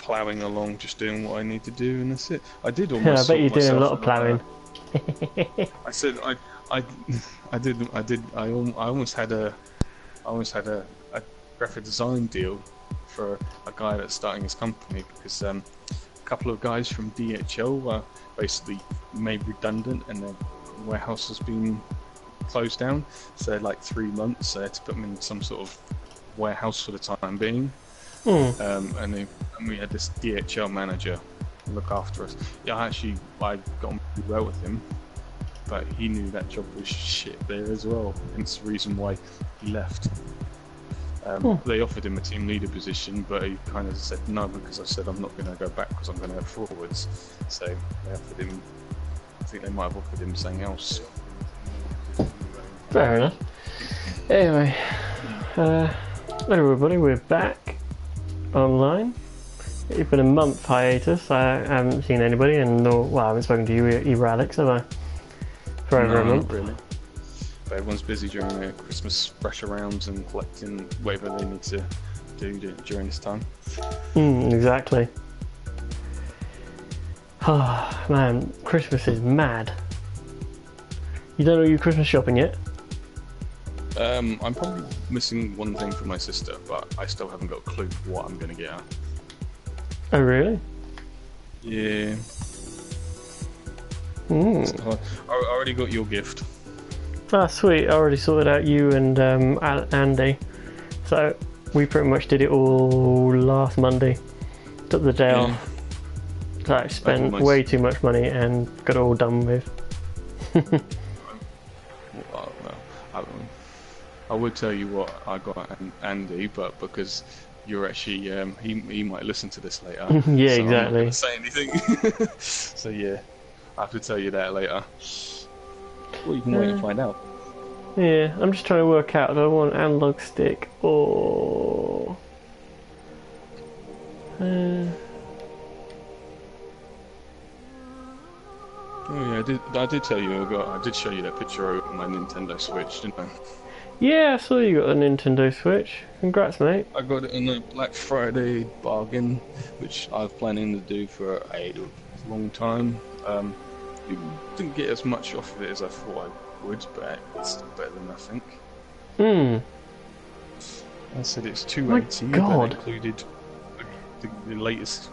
ploughing along, just doing what I need to do, and that's it. I did I almost. bet you're sort doing a myself lot of ploughing. I said I, I did. I almost had a graphic design deal for a guy that's starting his company because a couple of guys from DHL were basically made redundant and their warehouse has been closed down. So like 3 months, they had to put them in some sort of warehouse for the time being. And we had this DHL manager look after us. Yeah, I got on really well with him, but he knew that job was shit there as well. Hence the reason why he left. They offered him a team leader position, but he kind of said no because I said I'm not going to go back because I'm going to go forwards. So they offered him. I think they might have offered him something else. Fair enough. Anyway, everybody, we're back online. It's been a month hiatus. I haven't seen anybody, and I haven't spoken to you either, Alex, have I? For over a month. Not really. But everyone's busy during their Christmas rush arounds and collecting whatever they need to do during this time. Exactly. Oh man, Christmas is mad. You done all your Christmas shopping yet? I'm probably missing one thing from my sister, but I still haven't got a clue what I'm going to get her. Oh really? Yeah. I already got your gift. Ah, sweet. I already sorted out you and Andy. So we pretty much did it all last Monday. Took the day off. So I spent way too much money and got it all done with. I would tell you what I got Andy, but because you're actually he might listen to this later. Yeah, so exactly. I'm not gonna say anything. So yeah, I have to tell you that later. Well, you can wait and find out. Yeah, I'm just trying to work out. Do I want an analog stick or? Oh yeah, I did tell you I did show you that picture of my Nintendo Switch, didn't I? Yeah, I saw you got a Nintendo Switch. Congrats, mate. I got it in a Black Friday bargain, which I was planning to do for a long time. You didn't get as much off of it as I thought I would, but it's still better than nothing. I said it's $280, but it included the latest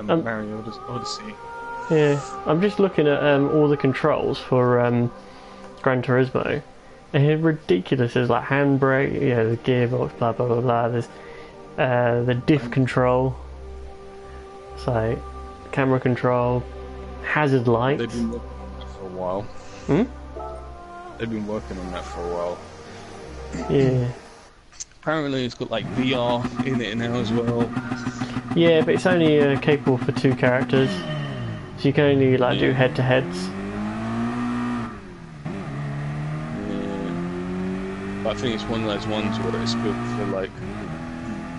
Mario Odyssey. Yeah, I'm just looking at all the controls for Gran Turismo. And it's ridiculous. There's like handbrake, the gearbox, blah blah blah blah. There's the diff control, so camera control, hazard lights. They've been working on that for a while. They've been working on that for a while. Yeah. Apparently it's got like VR in it now as well. Yeah, but it's only capable for 2 characters, so you can only do head-to-heads. I think it's one of those ones where it's good for like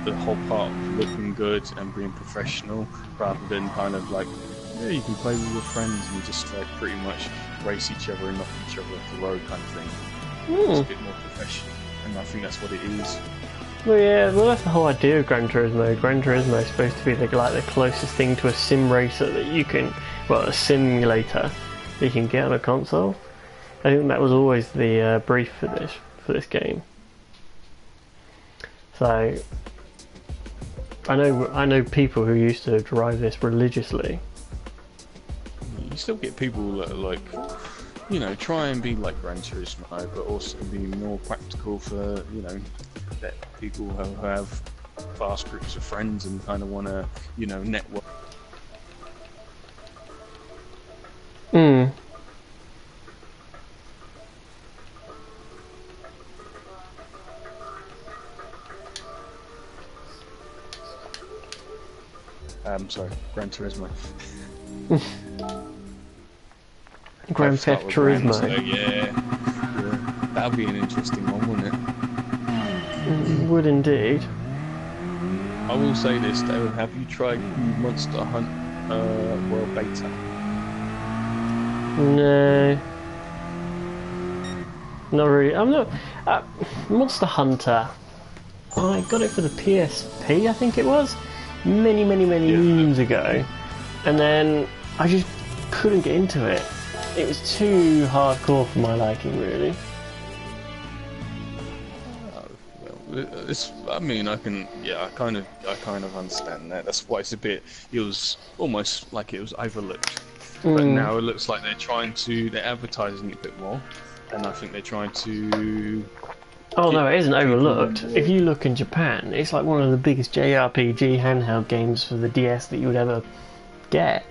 the whole part of looking good and being professional, rather than kind of like you can play with your friends and just like pretty much race each other and knock each other off the road kind of thing. It's a bit more professional, and I think that's what it is. Well, yeah, that's the whole idea of Gran Turismo. Gran Turismo is supposed to be the closest thing to a sim racer that you can, a simulator that you can get on a console. I think that was always the brief for this game. So I know people who used to drive this religiously. You still get people that are like, try and be like Gran Turismo, but also be more practical for that people who have vast groups of friends and kind of want to network. Sorry, Gran Turismo. Gran Theft Turismo. So, yeah, that'll be an interesting one, wouldn't it? Would indeed. I will say this though, have you tried Monster Hunt World Beta? No. Not really. I'm not... Monster Hunter. I got it for the PSP, I think it was. many Yeah. moons ago, and then I just couldn't get into it. It was too hardcore for my liking, really. It's. I mean, I kind of understand that. That's why it's a bit. It was almost like it was overlooked, but now it looks like they're advertising it a bit more, and I think they're trying to. Oh no, it isn't people overlooked. more- If you look in Japan, it's like one of the biggest JRPG handheld games for the DS that you would ever get.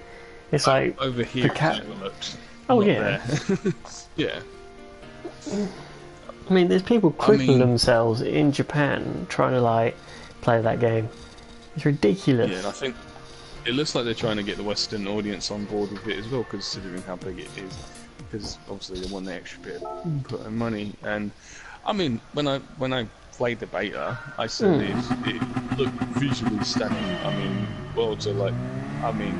It's like Over here, the cat. it's overlooked. Oh Not yeah. there. Yeah. I mean, there's people crippling mean- themselves in Japan trying to like play that game. It's ridiculous. Yeah, and I think it looks like they're trying to get the Western audience on board with it as well, considering how big it is. Because obviously they want the extra bit of input and money. And I mean, when I played the beta, I said it looked visually stunning. I mean, worlds are like, I mean.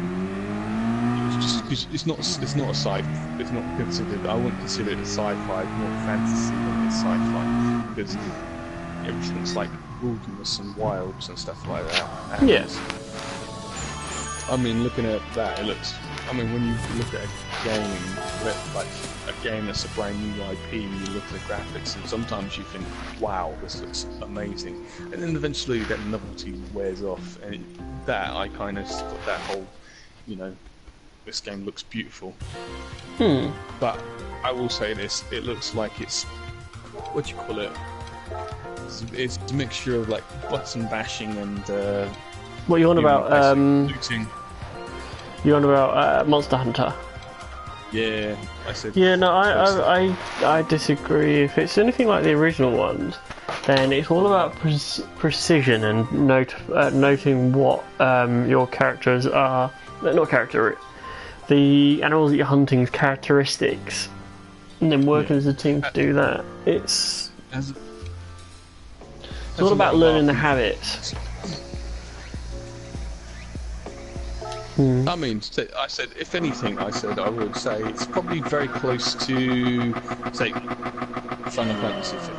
It's not a sci. It's not considered. I wouldn't consider it a sci-fi. More fantasy than it's sci-fi because everything's like wilderness and wilds and stuff like that. And, Yes. I mean, looking at that, it looks. I mean, when you look at a game, like a game that's a brand new IP, and you look at the graphics, and sometimes you think, "Wow, this looks amazing," and then eventually that novelty wears off, and that I kind of got that whole, you know. This game looks beautiful. But I will say this, it looks like it's, what do you call it? It's a mixture of like button bashing and What you on about? looting. You on about Monster Hunter? Yeah, I said. Yeah, no, I disagree. If it's anything like the original ones, then it's all about precision and noting what your characters are. Not character. The animals that you're hunting's characteristics, and then working as a team to do that. It's all about learning the habits. I mean, I said, if anything, I would say it's probably very close to, say, Final Fantasy 15.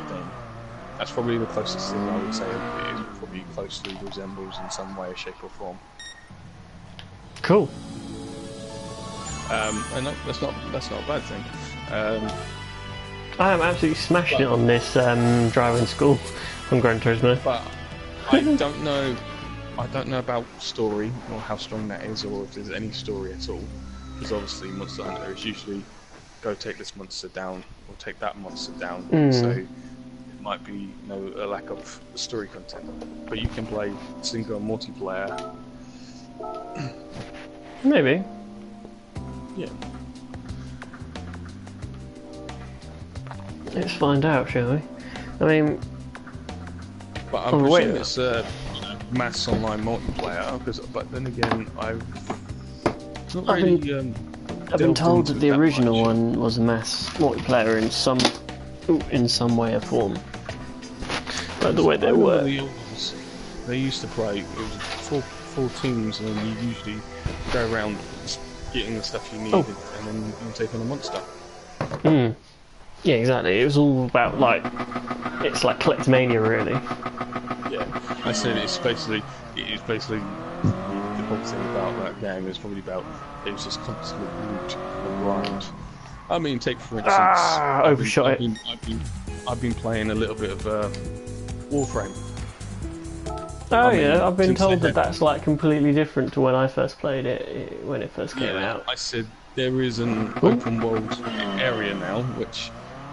That's probably the closest thing I would say it probably closely resembles in some way, shape, or form. Cool. And that's not a bad thing. I am absolutely smashing it on this driving school on Gran Turismo. But I don't know. I don't know about story or how strong that is, or if there's any story at all. Because obviously, Monster Hunter is usually go take this monster down or take that monster down. So it might be a lack of story content. But you can play single and multiplayer. Maybe. Yeah. Let's find out, shall we? I mean, but I presume it's mass online multiplayer. But then again, I've not really. I've been told that the original one was a mass multiplayer in some way or form. Like the way they were. They used to play. It was four teams, and then you usually go around getting the stuff you needed, and then you take on a monster. Yeah, exactly. It was all about it's like Collectomania, really. Yeah, I said it's basically the whole thing about that game is probably about it was just constantly loot and grind. I mean, take for instance, overshot it. I've been playing a little bit of Warframe. Oh yeah, I've been told that that's like completely different to when I first played it when it first came out. I said there is an open world area now, which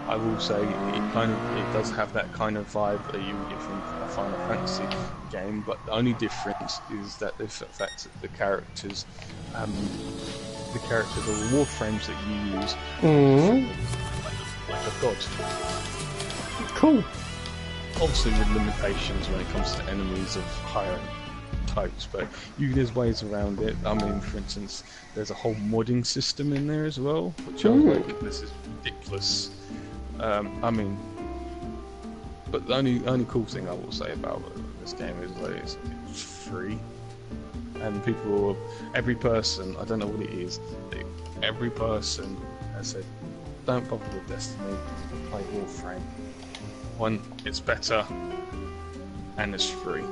I will say it does have that kind of vibe that you get from a Final Fantasy game, but the only difference is that the fact that the characters or the warframes that you use like a god. Cool. Obviously with limitations when it comes to enemies of higher types, but there's ways around it. I mean, for instance, there's a whole modding system in there as well, which I was like, this is ridiculous. I mean, but the only cool thing I will say about this game is that it's free, and every person, I don't know what it is, every person has said, don't bother with Destiny, play Warframe. One, it's better, and it's free.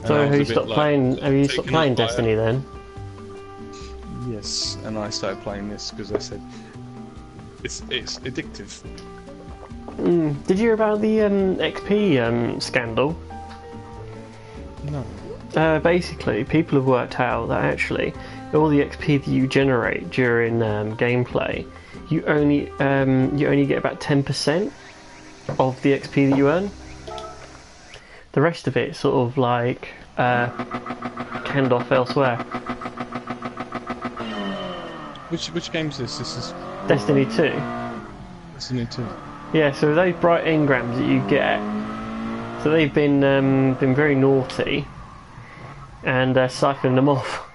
And I So have was a you bit stopped like playing? Have you stopped taken playing up by it. Destiny then? Yes, and I started playing this because I said it's addictive. Did you hear about the XP scandal? No. Basically, people have worked out that actually all the XP that you generate during gameplay, you only get about 10% of the XP that you earn. The rest of it sort of like canned off elsewhere. Which game is this? This is Destiny 2. Destiny 2. Yeah, so those bright engrams that you get, so they've been very naughty and siphoning them off.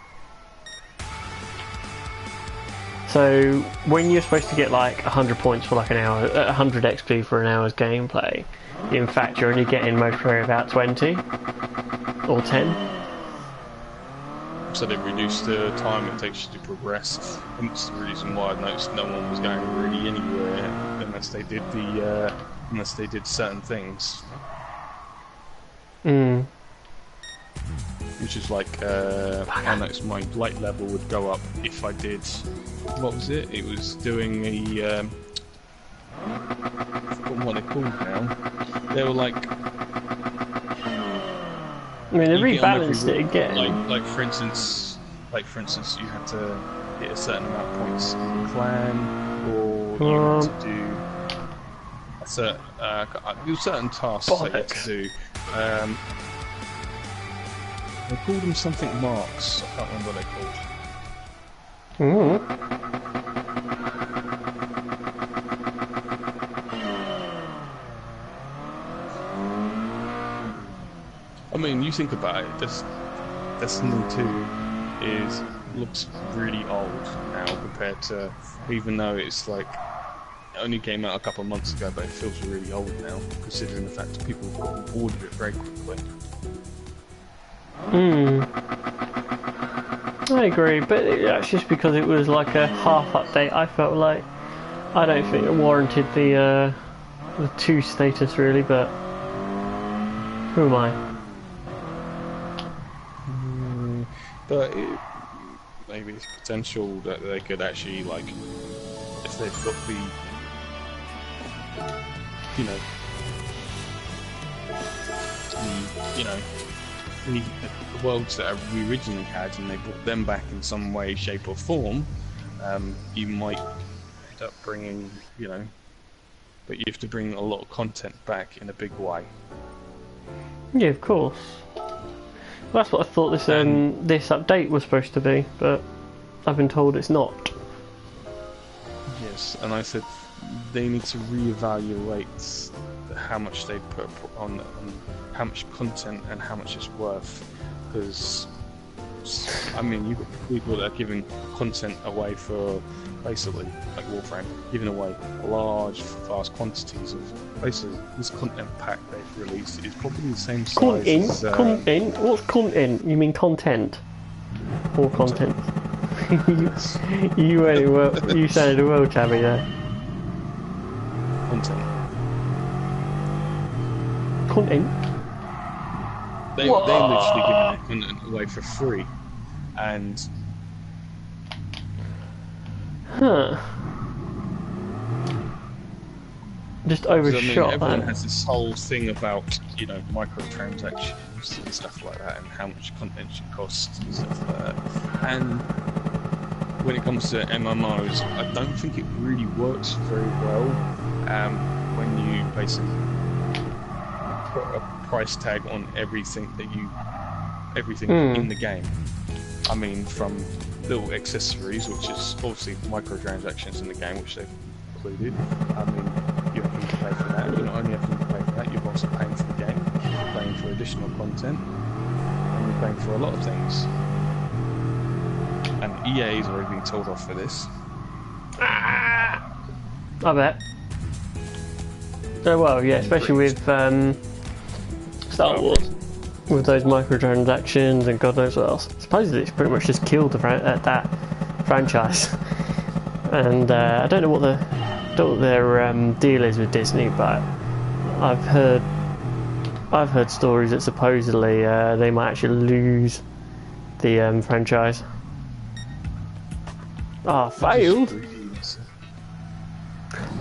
So when you're supposed to get like 100 points for like an hour, 100 XP for an hour's gameplay, in fact you're only getting most probably about 20 or 10. So they reduced the time it takes you to progress, and that's the reason why I noticed no one was going really anywhere unless they did certain things. Which is like I noticed my light level would go up if I did. What was it? It was doing a I forgot what they're called now. They were like. I mean, they You get on rebalanced every it again. Like for instance, you had to hit a certain amount of points in the clan, or you had to do a certain tasks that you had to do. They called them something marks. I can't remember what they're called. I mean, you think about it. Destiny 2 looks really old now compared to, even though it's like it only came out a couple of months ago, but it feels really old now, considering the fact that people got bored of it very quickly. I agree, but that's just because it was like a half update. I felt like I don't think it warranted the 2 status really, but who am I? But maybe it's potential that they could actually, like, if they've got the, the worlds that we originally had, and they brought them back in some way, shape, or form, you might end up bringing, but you have to bring a lot of content back in a big way. Yeah, of course. That's what I thought this this update was supposed to be, but I've been told it's not. Yes, and I said they need to reevaluate how much they put on how much content and how much it's worth, because I mean you've got people that are giving content away for basically like Warframe, giving away large, vast quantities of basically this content pack they've released is probably the same size as... Content? What's content? You mean content? Or content? you sounded well tabby there. Content. Content? They're literally giving their content away for free, and... Huh. Just overshot everyone that. has this whole thing about, microtransactions and stuff like that, and how much content should cost and stuff like that. And when it comes to MMOs, I don't think it really works very well when you basically put a price tag on everything in the game. I mean, from little accessories, which is obviously microtransactions in the game, which they've included. I mean, you're having to pay for that. You're not only having to pay for that, you're also paying for the game, you're paying for additional content, and you're paying for a lot of things. And EA is already being told off for this. I bet. Oh well, yeah, especially with Star Wars. With those microtransactions and God knows what else. Supposedly it's pretty much just killed that franchise. And I don't know what their deal is with Disney, but I've heard I've heard stories that supposedly they might actually lose the franchise. Ah, failed.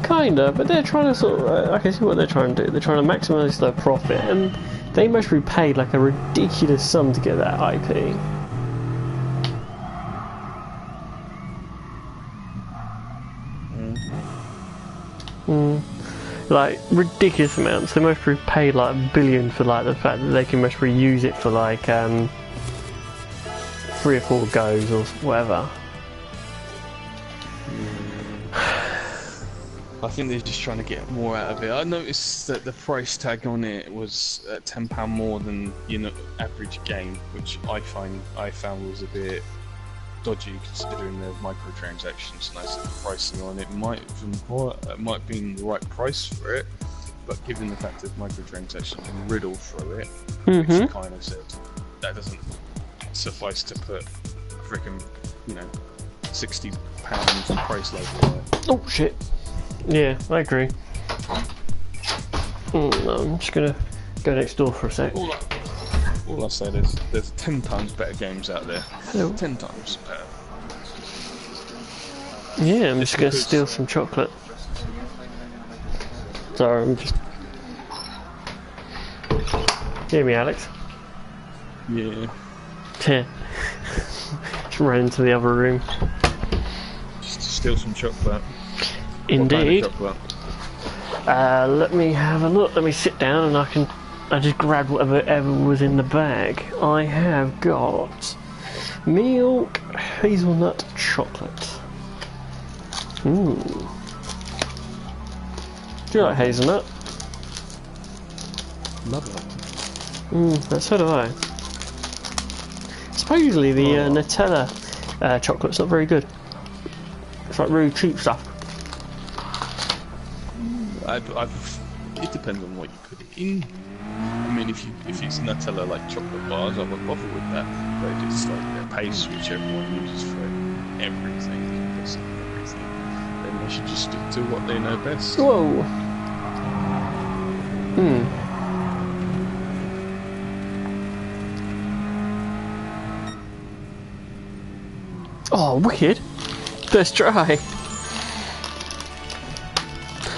Kinda, but they're trying to sort of. I can see what they're trying to do. They're trying to maximise their profit, and they must be paid like a ridiculous sum to get that IP. Like ridiculous amounts. They must be paid like a billion for like the fact that they can must reuse it for like 3 or 4 goes or whatever. I think they're just trying to get more out of it. I noticed that the price tag on it was £10 more than average game, which I found was a bit dodgy considering the microtransactions. And I said the pricing on it might have been the right price for it, but given the fact that microtransactions riddle through it, which kind of said that doesn't suffice to put freaking £60 price label on it. Oh shit. Yeah, I agree. No, I'm just gonna go next door for a sec. All I said is there's 10 times better games out there. Hello. 10 times better. Yeah, I'm just gonna steal some chocolate. Sorry, I'm just... Hear me, Alex? Yeah. Just ran into the other room. Just to steal some chocolate. Indeed. What kind of chocolate? Let me have a look. Let me sit down and I just grabbed whatever was in the bag. I have got milk hazelnut chocolate. Ooh. Do you like hazelnut? Love it. So do I. Supposedly the Nutella chocolate's not very good. It's like really cheap stuff. It depends on what you put it in. I mean, if it's Nutella like chocolate bars, I won't bother with that. But if it's like a paste which everyone uses for everything, then they should just stick to what they know best. Whoa. Oh, wicked. First try.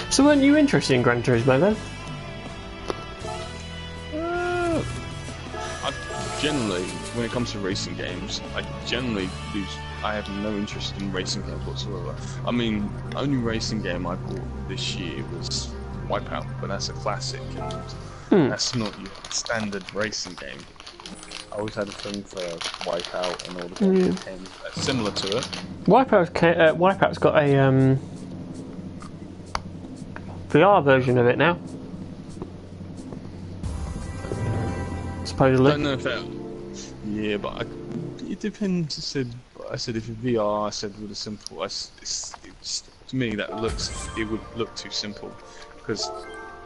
So weren't you interested in Gran Turismo then? I generally, when it comes to racing games, I have no interest in racing games whatsoever. I mean, only racing game I bought this year was Wipeout, but that's a classic, and that's not your standard racing game. I always had a thing for Wipeout and all the games that came similar to it. Wipeout's got a VR version of it now. Supposedly. I don't know if that. Yeah, but it depends. I said if it's VR, I said with a simple. To me, it would look too simple, because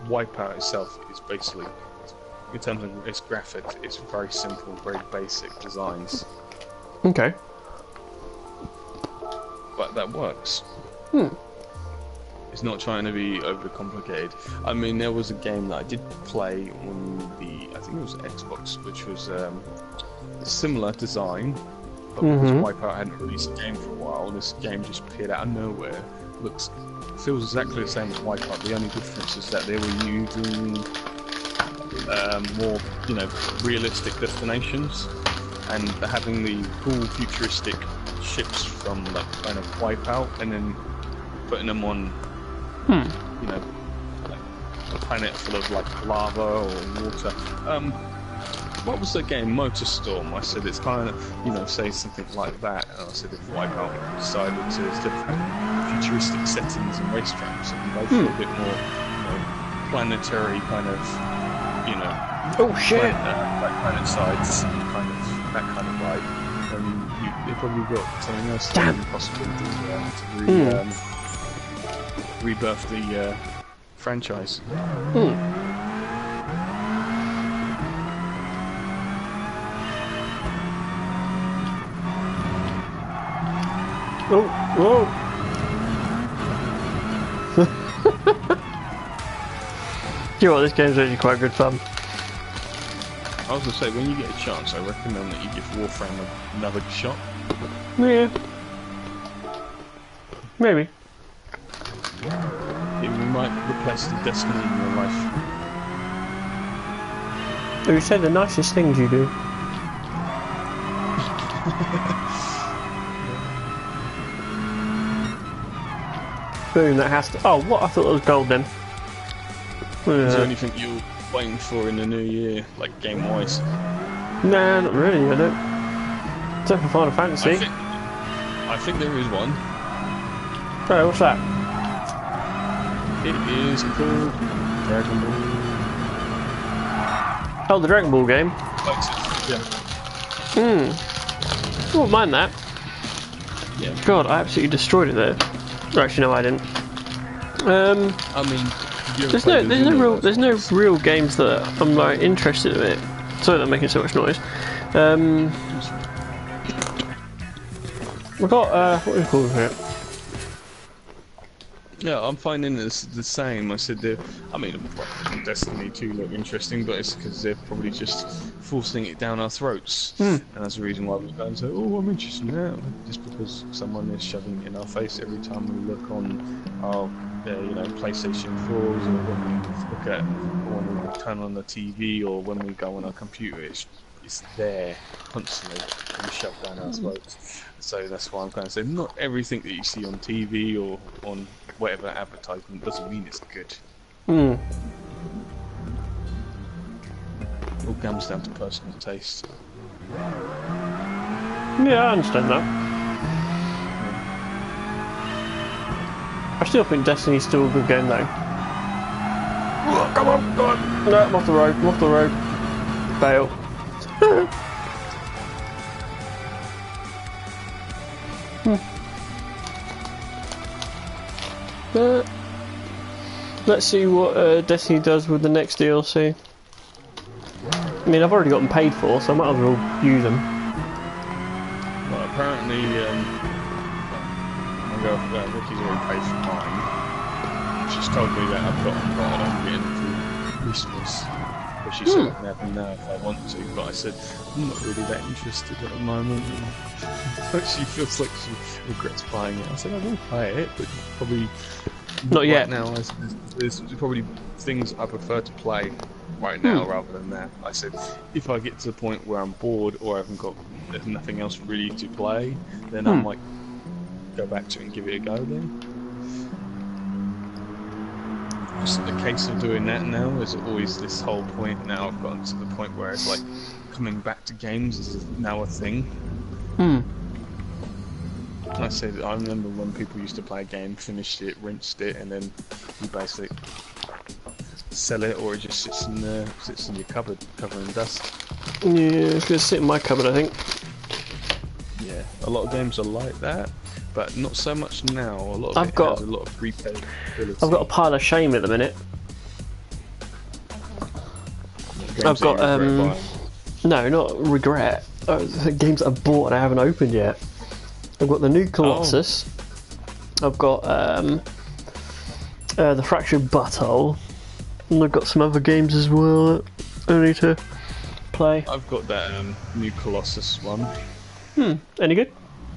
Wipeout itself is basically, in terms of its graphics, it's very simple, very basic designs. Okay. But that works. It's not trying to be overcomplicated. I mean, there was a game that I did play on I think it was Xbox, which was a similar design, but because Wipeout hadn't released a game for a while, this game just appeared out of nowhere. Feels exactly the same as Wipeout. The only difference is that they were using more, realistic destinations, and having the cool futuristic ships from like kind of Wipeout, and then putting them on, like a planet full of like lava or water. What was the game? Motorstorm. I said it's kind of, say something like that. And I said if Wipeout decided to instead of having futuristic settings and racetracks, and go for a bit more, planetary kind of, Oh shit! Planet sides, that kind of vibe. They probably got something else possible to rebirth the franchise. Oh, whoa! You know what, this game's actually quite good fun. I was gonna say, when you get a chance, I recommend that you give Warframe another shot. Yeah. Maybe. It might replace the Destiny in your life. You say the nicest things you do. Boom, that has to... Oh, what? I thought it was gold then. Is there anything you're waiting for in the new year, like game-wise? Nah, not really, I don't. Except for Final Fantasy. I think there is one. Oh, what's that? It is called Dragon Ball. Oh, the Dragon Ball game? Yeah. I wouldn't mind that. Yeah. God, I absolutely destroyed it there. Or actually, no, I didn't. I mean, there's no real games that I'm like interested in it. Sorry, they're making so much noise. We've got what do you call it? Yeah, I'm finding it's the same. I said, I mean, Destiny 2 look interesting, but it's because they're probably just forcing it down our throats. And that's the reason why we go and say, oh, I'm interested in that. Just because someone is shoving it in our face every time we look on our, PlayStation 4s, or when we look at, or when we turn on the TV, or when we go on our computer. It's there constantly and shoved down our throats. So that's why I'm kind of saying, not everything that you see on TV or on whatever advertisement doesn't mean it's good. It all comes down to personal taste. Yeah, I understand that. I still think Destiny's still a good game though. Come on, come on! No, I'm off the road, Fail. Let's see what Destiny does with the next DLC. I mean, I've already got them paid for, so I might as well use them. Well, apparently, Ricky's already paid for mine. She's told me that I've got them, but I don't get it through Christmas. But she said I can have them now if I want to, but I said I'm not really that interested at the moment. But she feels like she regrets buying it. I said I will buy it, but probably not yet. Right now, there's probably things I prefer to play right now rather than that. I said if I get to the point where I'm bored or I haven't got there's nothing else really to play, then I might go back to it and give it a go then. Just the case of doing that now is always this whole point. Now I've gotten to the point where it's like coming back to games is now a thing. I said I remember when people used to play a game, finished it, rinsed it, and then you basically sell it, or it just sits in your cupboard, covered in dust. Yeah, it's gonna sit in my cupboard, I think. Yeah, a lot of games are like that, but not so much now. A lot of it has a lot of replayability. I've got a pile of shame at the minute. I've got no, not regret. Games that I've bought and I haven't opened yet. I've got the new Colossus. I've got the Fractured Butthole, and I've got some other games as well that I need to play. I've got that new Colossus one. Any good?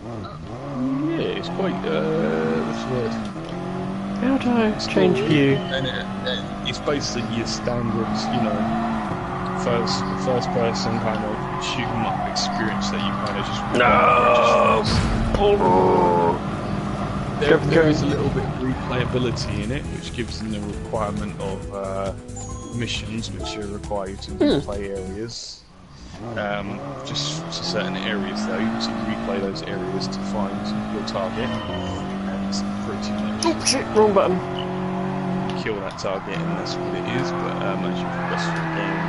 Yeah, it's quite what's the word? How do I change view? And it's basically your standard, first person kind of shoot 'em up experience that you kind of just there is a little bit of replayability in it, which gives them the requirement of missions, which require you to replay areas. Just to certain areas though, so you replay those areas to find your target, and it's pretty much oh shit, wrong button. Kill that target, and that's what it is. But as you progress through the game,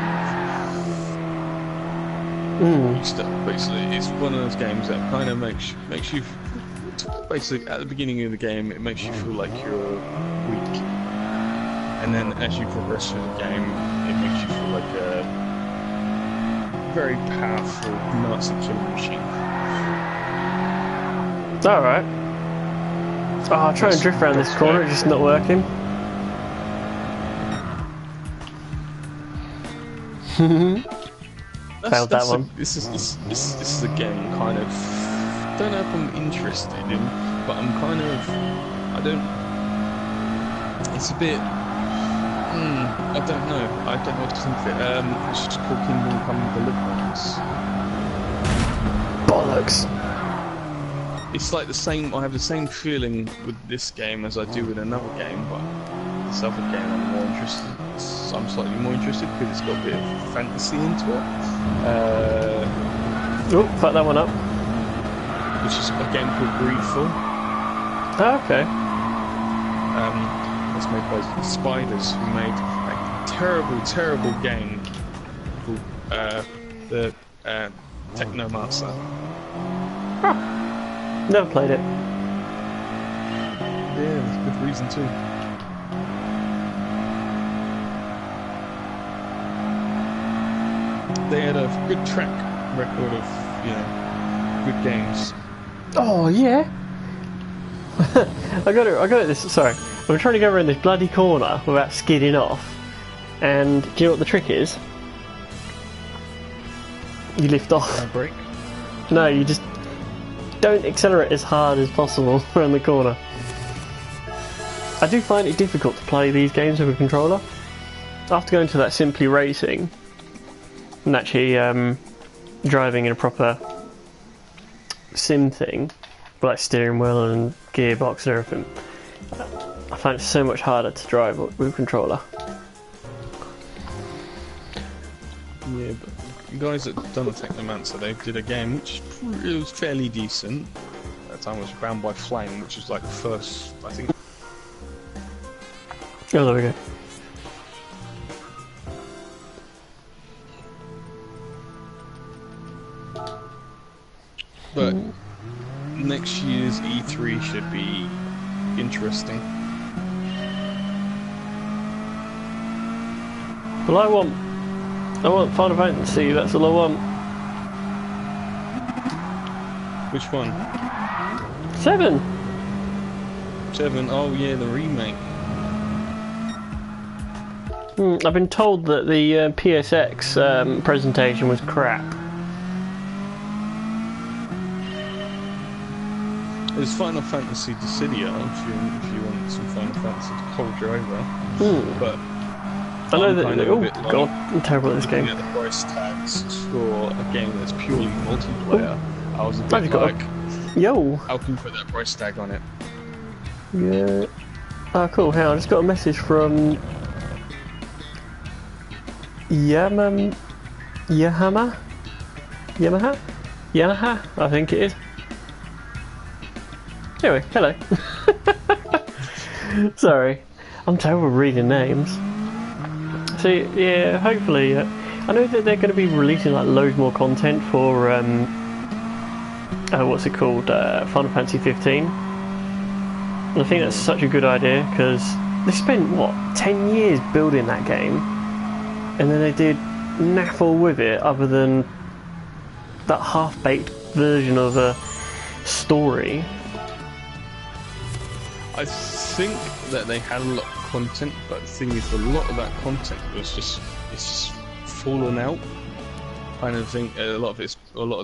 basically, it's one of those games that kind of makes you basically at the beginning of the game, it makes you feel like you're weak, and then as you progress through the game, it makes you feel like a very powerful Nazi killing machine. Alright. Oh, I'll try and drift around this corner, it's just not working. failed that one. This is a game kind of. Don't know if I'm interested in, but I'm kind of. I don't. It's a bit. I don't know. I don't know what to think of it. It's just called Kingdom Come Deliverance. Bollocks. It's like the same. I have the same feeling with this game as I do with another game, but this other game I'm more interested. I'm slightly more interested because it's got a bit of fantasy into it. Oh, fuck that one up. Which is a game called Greedfall. Oh, okay. It's made by Spiders, who made a terrible game called the Technomancer. Huh. Never played it. Yeah, there's a good reason too. They had a good track record of, good games. Oh yeah. I got it. This. Sorry, I'm trying to go around this bloody corner without skidding off. And do you know what the trick is? You lift off. Brake? No, you just don't accelerate as hard as possible around the corner. I do find it difficult to play these games with a controller. After going to that Simply Racing and actually driving in a proper sim thing, like steering wheel and gearbox and everything, I find it so much harder to drive with a controller. Yeah, but the guys that done the Technomancer, they did a game which it was fairly decent. At the time it was Bound by Flame, which was like the first, I think. Oh, there we go. But next year's E3 should be interesting. Well, I want Final Fantasy. That's all I want. Which one? 7. 7? Oh yeah, the remake. I've been told that the PSX presentation was crap. There's Final Fantasy Dissidia if you want some Final Fantasy to hold you over. But I know that. Oh like, god, I'm terrible at this game. At the price tags for a game that's purely multiplayer, I was a bit like, yo, how can you put that price tag on it? Yeah. Oh, cool. Hang on, I just got a message from Yamaha, I think it is. Anyway, hello. Sorry, I'm terrible at reading names. So yeah, hopefully, I know that they're going to be releasing like loads more content for what's it called, Final Fantasy 15. And I think that's such a good idea because they spent what 10 years building that game, and then they did naff all with it other than that half-baked version of a story. I think that they had a lot of content, but the thing is, a lot of that content was it's just fallen out. Kind of thing. A lot of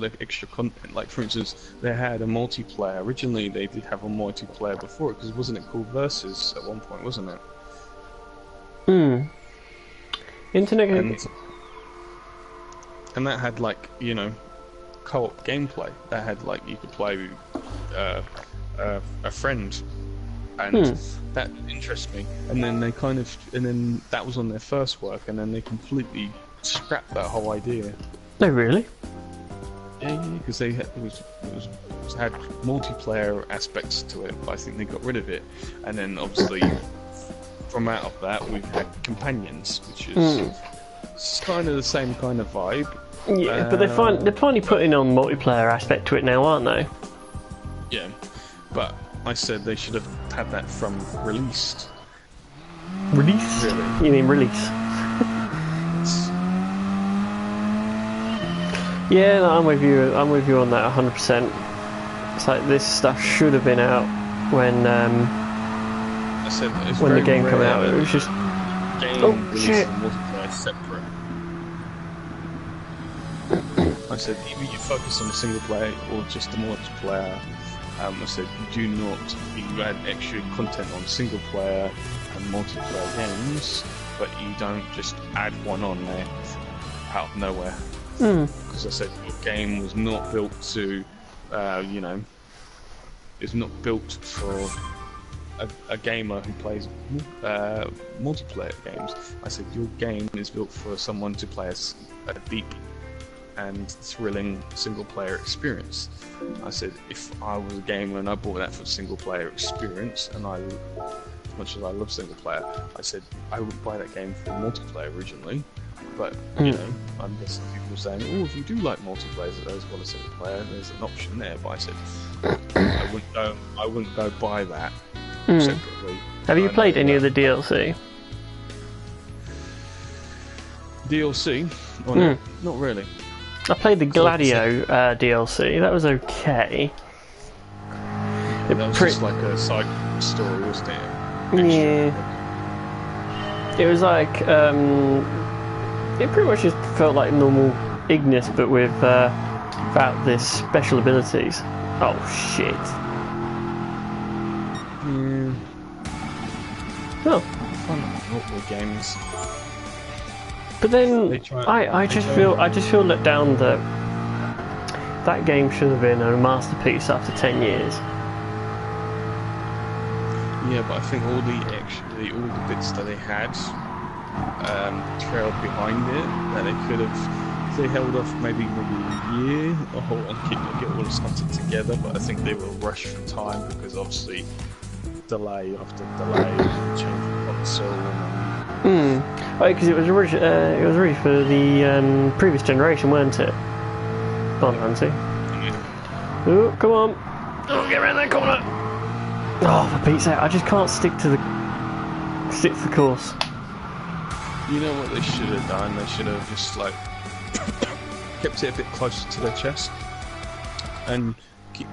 the extra content. Like for instance, they had a multiplayer. Originally, they did have a multiplayer before it, because wasn't it called Versus at one point? Wasn't it? Internet. And that had like co-op gameplay. That had like you could play with a friend. And that interests me. And then they then that was on their first work, and then they completely scrapped that whole idea. No, really? Yeah, because they had, it had multiplayer aspects to it, but I think they got rid of it. And then obviously, from out of that, we've had companions, which is kind of the same kind of vibe. Yeah, but they're finally putting on multiplayer aspect to it now, aren't they? Yeah, but I said they should have had that from released. Release? Really? You mean release? Yeah, no, I'm with you. I'm with you on that 100%. It's like this stuff should have been out when I said when the game came out. It was just game shit. And multiplayer separate. I said either you focus on the single player or just the multiplayer. I said you do not, you add extra content on single player and multiplayer games, but you don't just add one on there out of nowhere. Because I said your game was not built to, you know, is not built for a gamer who plays multiplayer games. I said your game is built for someone to play a deep and thrilling single player experience. I said if I was a gamer and I bought that for single player experience, and as much as I love single player, I said I would buy that game for multiplayer originally. But you know, I'm guessing people saying, "Oh, if you do like multiplayer as well as single player, there's an option there." But I said I wouldn't go buy that separately. Have you played any of the DLC? DLC? Oh, no, not really. I played the Gladio DLC. That was okay. That was just like a side story, wasn't it? Yeah. It was like it pretty much just felt like normal Ignis, but with without this special abilities. Oh shit. Yeah. Oh. Fun multiple games. But then I just feel let down that that game should have been a masterpiece after 10 years. Yeah, but I think all the bits that they had trailed behind it, that they could have, if they held off maybe a year and get all this content together. But I think they were rushed for time because obviously delay after delay, change of console. Because it was really for the previous generation, weren't it? Come on, Nancy. Oh, come on! Oh, get around that corner! Oh, for Pete's sake, I just can't stick to the course. You know what they should have done? They should have just like kept it a bit closer to their chest. And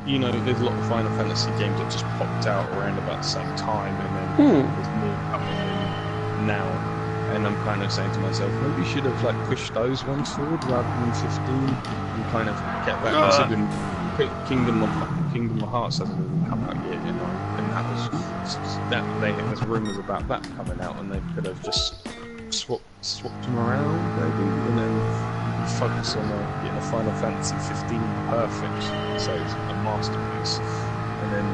you know, there's a lot of Final Fantasy games that just popped out around about the same time, and then there's more coming in now. And I'm kind of saying to myself, maybe you should have like pushed those ones forward rather than 15, and kind of kept that. Considering Kingdom of Hearts hasn't even come out yet, you know, and there's rumours about that coming out, and they could have just swapped them around maybe, and then focus on getting a Final Fantasy 15 perfect, so it's a masterpiece, and then.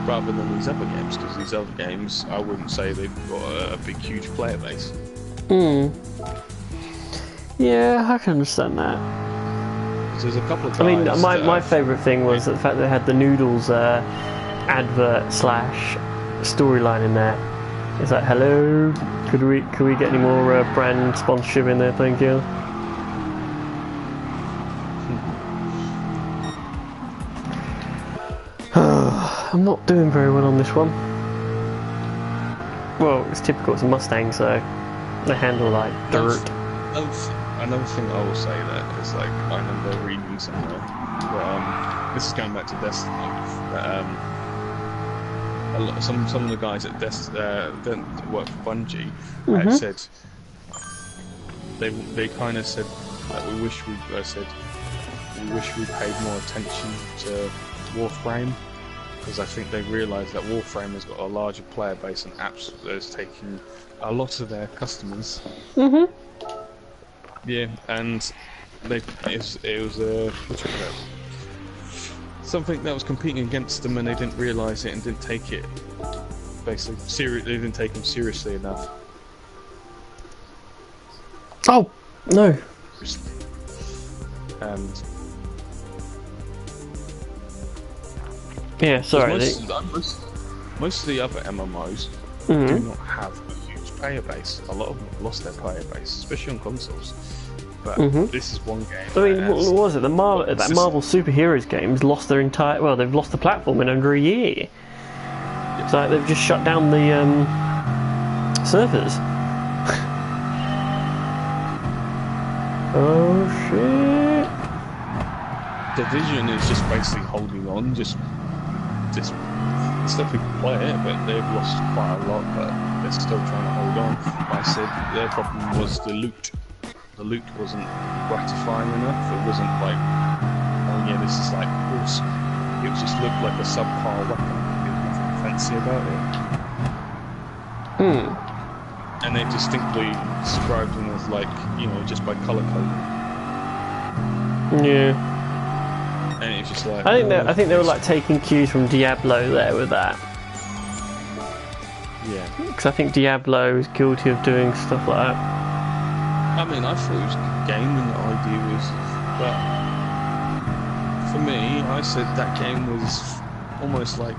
Rather than these other games, because these other games, I wouldn't say they've got a big, huge player base. Yeah, I can understand that. There's a couple of guys. I mean, my favourite thing was the fact that they had the Noodles advert / storyline in there. It's like, hello, could we get any more brand sponsorship in there? Thank you. I'm not doing very well on this one. Well, it's typical, it's a Mustang, so they handle like dirt. Another thing I will say that is like, I remember reading somewhere, but, this is going back to Destiny, but some of the guys at that work for Bungie had said, they kind of said that we wish we paid more attention to Warframe, because I think they realised that Warframe has got a larger player base and apps is taking a lot of their customers. Yeah, and it was something that was competing against them, and they didn't realise it and didn't take it basically they didn't take them seriously enough. Oh no! And yeah, sorry. Most of the other MMOs do not have a huge player base. A lot of them have lost their player base, especially on consoles. But this is one game. I mean, what was it? That Marvel superheroes games lost their entire. Well, they've lost the platform in under a year. It's like they've just shut down the servers. Oh shit! Division is just basically holding on, just It's definitely can play it, but they've lost quite a lot, but they're still trying to hold on. But I said their problem was the loot. The loot wasn't gratifying enough. It wasn't like, oh yeah, this is like awesome. It just looked like a subpar weapon. There was nothing fancy about it. And they distinctly described them as like, you know, just by colour coding. Yeah. And it's just like, I think they were like taking cues from Diablo there with that. yeah. Because I think Diablo is guilty of doing stuff like that. I mean, I thought it was a good game, and the idea was, but for me, I said that game was almost like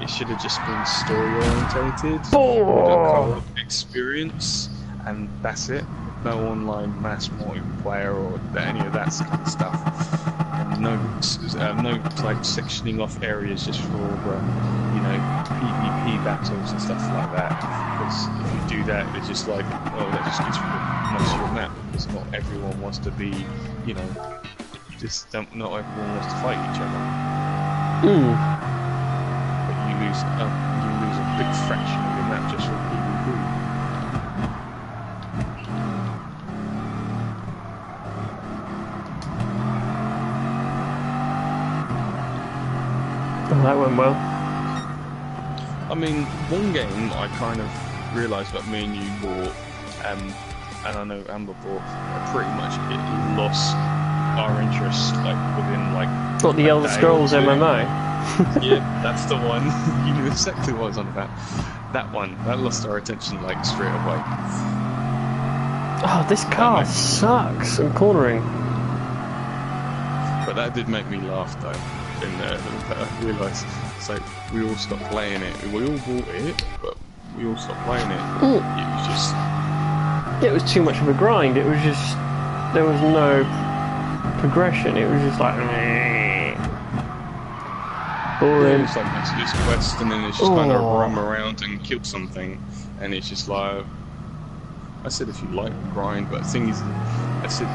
it should have just been story orientated, with a co-op experience, and that's it. No online mass multiplayer or any of that kind of stuff. No like sectioning off areas just for you know, PvP battles and stuff like that. Because if you do that, it's just like, oh, that just gives you most of your map. Because not everyone wants to be, you know, not everyone wants to fight each other. But you lose a big fraction of your map just for PvP. Oh, that went well. I mean, one game I kind of realised that me and you bought, and I know Amber bought, pretty much it lost our interest like within like. What, the Elder Scrolls MMO? Yeah, that's the one. You knew exactly what I was on about. That one, that lost our attention like straight away. Oh, this car sucks. I'm cornering. But that did make me laugh though. In there, I realised it's like we all stopped playing it. We all bought it, but we all stopped playing it. It was just. It was too much of a grind. It was just. There was no progression. It was just like. Boring. Yeah, it's like this quest, and then it's just kind of roam around and kill something, and it's just like. I said if you like the grind, but the thing is, I said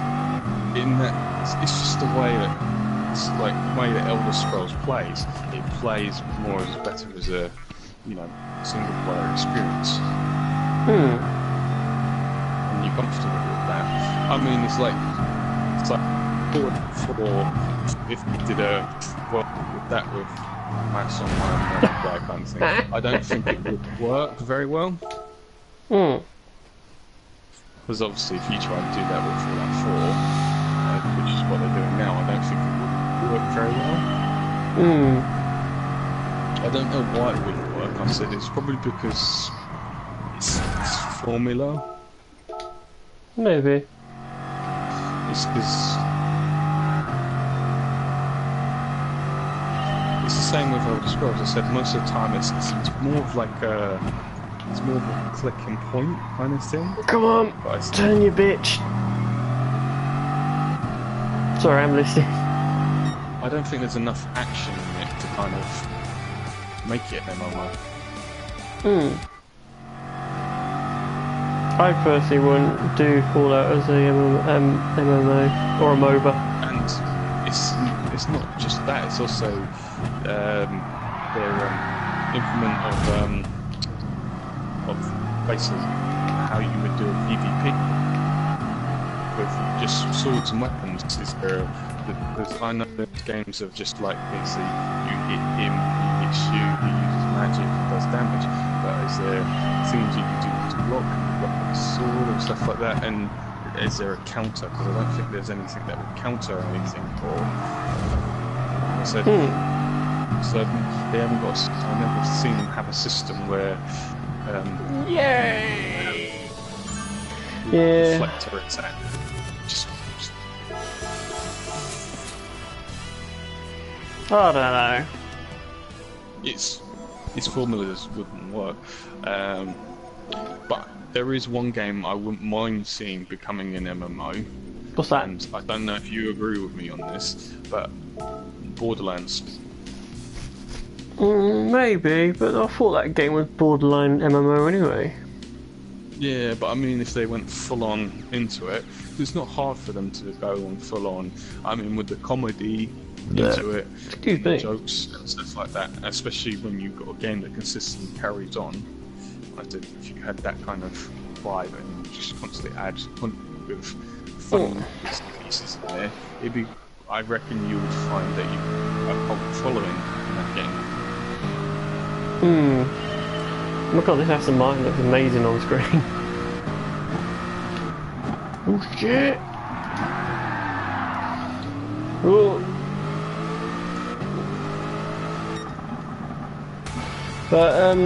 in that it's just the way that. It's like the way that Elder Scrolls plays. It plays more as better as a, you know, single player experience. And you're comfortable with that. I mean, it's like for if we did a with mass online multiplayer kind of thing. I don't think it would work very well. Because obviously, if you try to do that with Fallout 4, which is what they're doing now, I don't think it would work very well. I don't know why it wouldn't work. I said it's probably because it's formula. Maybe. It's the same with Elder Scrolls. I said most of the time it's more of like it's more of a click and point kind of thing. Come on, turn you bitch. Sorry, I'm listening. I don't think there's enough action in it to kind of make it an MMO. I personally wouldn't do Fallout as a MMO or a MOBA. And it's not just that, it's also their implement of basically how you would do a PvP with just swords and weapons. Is there? Because I know there's games of just like basically you hit him, he hits you, he uses magic, does damage. But is there things you can do to block with a sword and stuff like that? And is there a counter? Because I don't think there's anything that would counter anything. Or so they haven't got. I've never seen them have a system where. Reflector attack. Just I don't know. Its formulas wouldn't work, but there is one game I wouldn't mind seeing becoming an MMO. What's that? And I don't know if you agree with me on this, but Borderlands. Maybe, but I thought that game was borderline MMO anyway. Yeah, but I mean, if they went full on into it, it's not hard for them to go on full on. I mean, with the comedy into it, Excuse and the me. jokes and stuff like that, especially when you've got a game that consistently carries on. I think if you had that kind of vibe and just constantly add with funny bits and pieces in there, it'd be. I reckon you would find that you have a cult following in that game. Oh my god, this Aston Martin looks amazing on screen. Oh shit! Oh. But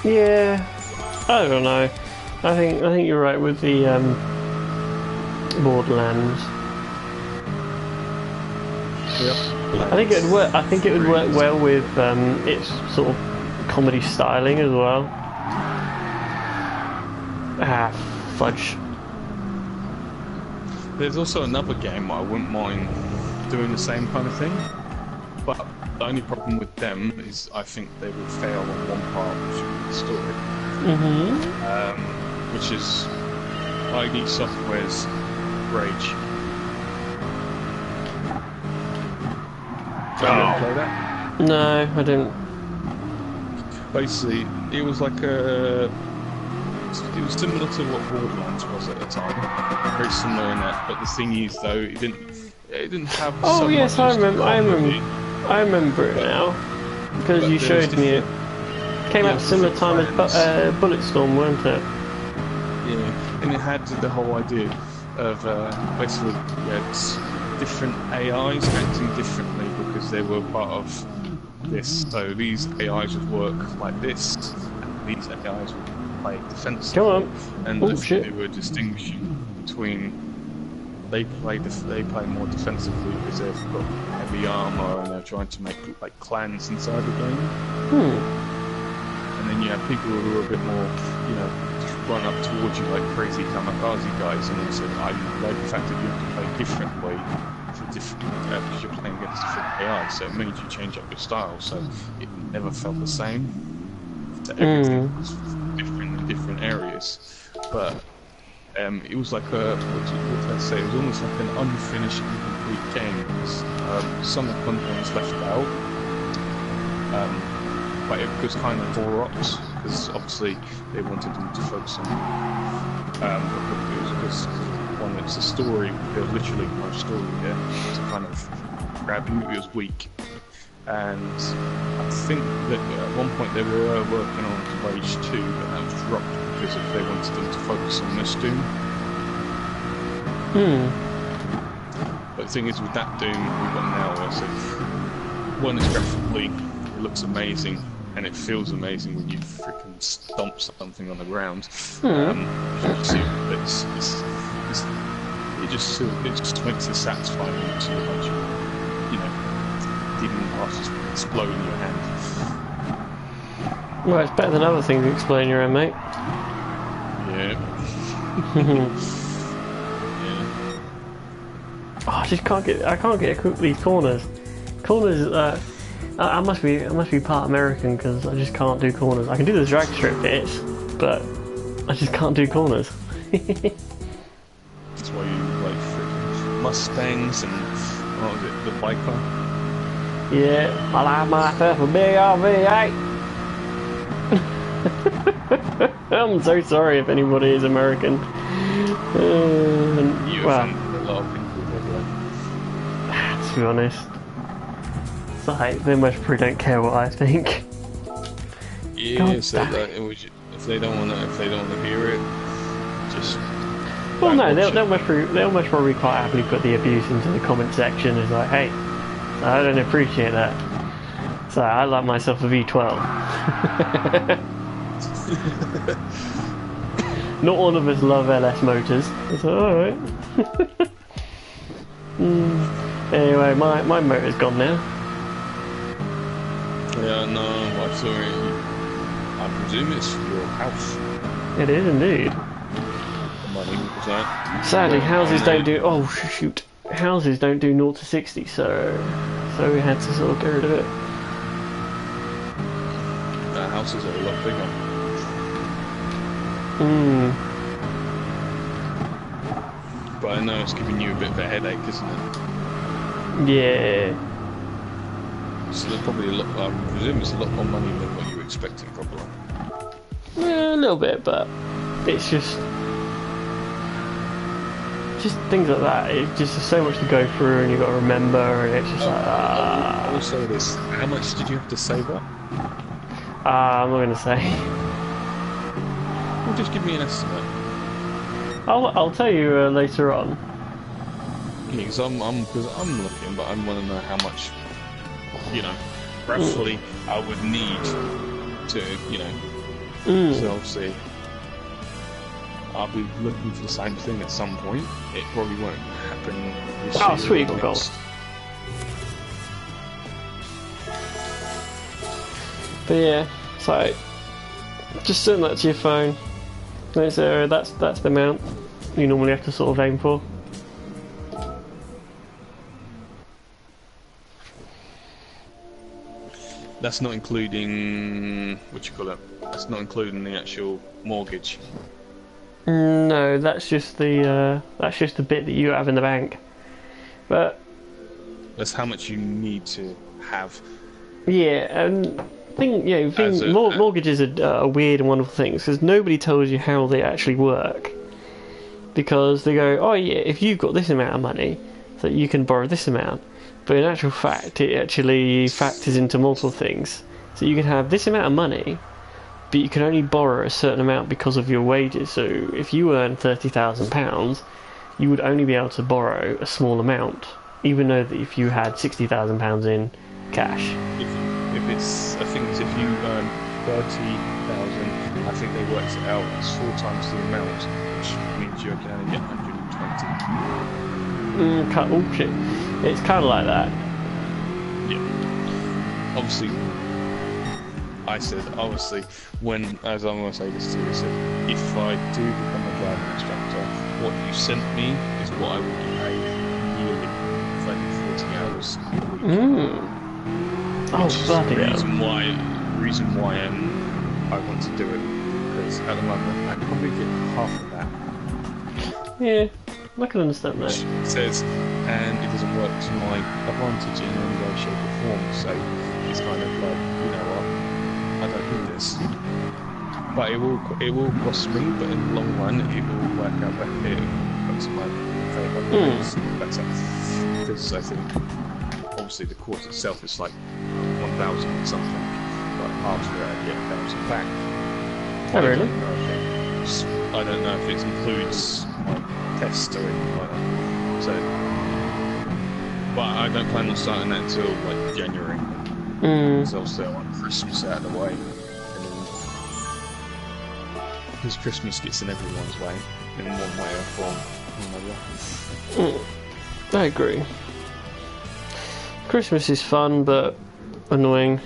yeah, I don't know. I think you're right with the Borderlands. Yep. I think it would work. I think it would work well with its sort of comedy styling as well. Ah, fudge. There's also another game I wouldn't mind doing the same kind of thing, but the only problem with them is I think they would fail on one part, which is the story. Which is ID Software's Rage. Have you ever played that? No, I didn't. Basically, it was like a. It was similar to what Borderlands was at the time. Very similar in that, but the thing is, though, it didn't have. Oh so yes, much I as the remember. comedy. I remember it now because you there was showed me it. Came out similar time as Bulletstorm, weren't it? Yeah, and it had the whole idea of basically different AIs acting differently because they were part of this. So these AIs would work like this, and these AIs would play defensively. Come on. And Oh, shit. they were distinguishing between they play more defensively because they've got heavy armor and they're trying to make like clans inside the game. And then you have people who are a bit more, run up towards you like crazy kamikaze guys, and also I like the fact that you have to play differently for different because you're playing against different AI, so it means you change up your style, so it never felt the same. So everything was different in different areas, but it was like what did I say? It was almost like an unfinished, incomplete game because some of the content was left out. But it was kind of four ops because obviously they wanted them to focus on because one, it's a story. There was literally no story there to kind of grab you. It was weak, and I think that at one point they were working on Rage 2, but that was dropped because if they wanted them to focus on this Doom. But the thing is, with that Doom we've got now, so one is graphically, it looks amazing. And it feels amazing when you freaking stomp something on the ground. It just makes it satisfying when you see a bunch of, demon parts just explode in your hand. Well, it's better than other things to explode in your hand, mate. Yeah. Yeah. Oh, I just can't get these corners. Corners. I must be part American because I just can't do corners. I can do the drag strip bits, but I just can't do corners. That's why you like freaking Mustangs and what was it, the biker? Yeah, I like myself a big RV8. I'm so sorry if anybody is American. You Well, offended a lot of people there. to be honest. It's like, they most probably don't care what I think. Yeah, God so damn that, if they don't want to hear it, just. Well, no, watch they'll most probably quite happily put the abuse into the comment section. It's like, hey, I don't appreciate that. So I like myself a V12. Not all of us love LS motors. It's like, alright. Anyway, my motor's gone now. Yeah, no, I'm sorry. I presume it's your house. It is indeed. Money was that? Sadly, houses don't do. Oh shoot! Houses don't do 0 to 60, so we had to sort of get rid of it. Houses are a lot bigger. Mm. But I know it's giving you a bit of a headache, isn't it? Yeah. So there's probably a lot. I presume it's a lot more money than what you were expecting, probably. Yeah, a little bit, but it's just things like that. It's just there's so much to go through, and you've got to remember, and it's just Also, this. How much did you have to save up? I'm not gonna say. Well, just give me an estimate. I'll tell you later on. Because I'm looking, but I want to know how much, roughly I would need to, So obviously, I'll be looking for the same thing at some point. It probably won't happen this year. Oh, sweet, or cool. next. But yeah, so just send that to your phone. That's the amount you normally have to sort of aim for. That's not including That's not including the actual mortgage. No, that's just the bit that you have in the bank. But That's how much you need to have. yeah, mortgages are weird and wonderful things because nobody tells you how they actually work. Because they go, oh yeah, if you've got this amount of money, so you can borrow this amount. But in actual fact, it actually factors into multiple things. So you can have this amount of money, but you can only borrow a certain amount because of your wages. So if you earn £30,000, you would only be able to borrow a small amount, even though that if you had £60,000 in cash. If it's, I think it's if you earn 30,000, I think they worked it out as 4 times the amount, which means you can only get 120. Oh shit! It's kind of like that. Yeah. Obviously, I said as I'm going to say this to you, I said if I do become a driving instructor, what you sent me is what I will get paid yearly for 40 hours a week. Oh, bloody hell. The reason why I want to do it, because at the moment I probably get half of that. Yeah, I can understand that. It says, and it doesn't work to my advantage in any way, shape or form, so it's kind of like, you know what, I don't do this. But it will cost me, but in the long run it will work out better, it will work to my favour, better. Because I think, obviously the course itself is like 1,000 something, but after that I get 1,000 back. Oh really? I don't know if it includes my test or anything like that. So, but I don't plan on starting that until like January. Because obviously I want Christmas out of the way. Because Christmas gets in everyone's way, in one way or form or another. I agree. Christmas is fun, but annoying.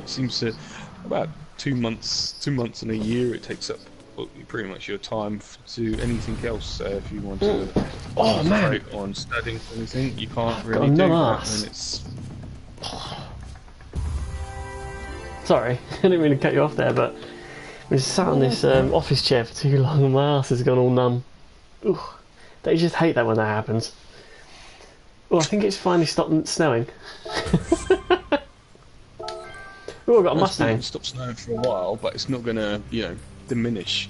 It seems to about 2 months in a year it takes up pretty much your time to anything else. If you want to concentrate on studying for anything, you can't really do that. And it's sorry, I didn't mean to cut you off there, but we sat on this office chair for too long and my ass has gone all numb. Ooh, they just hate that when that happens. Oh, I think it's finally stopped snowing. Oh, I've got a Mustang. It's stopped snowing for a while, but it's not going to, diminish.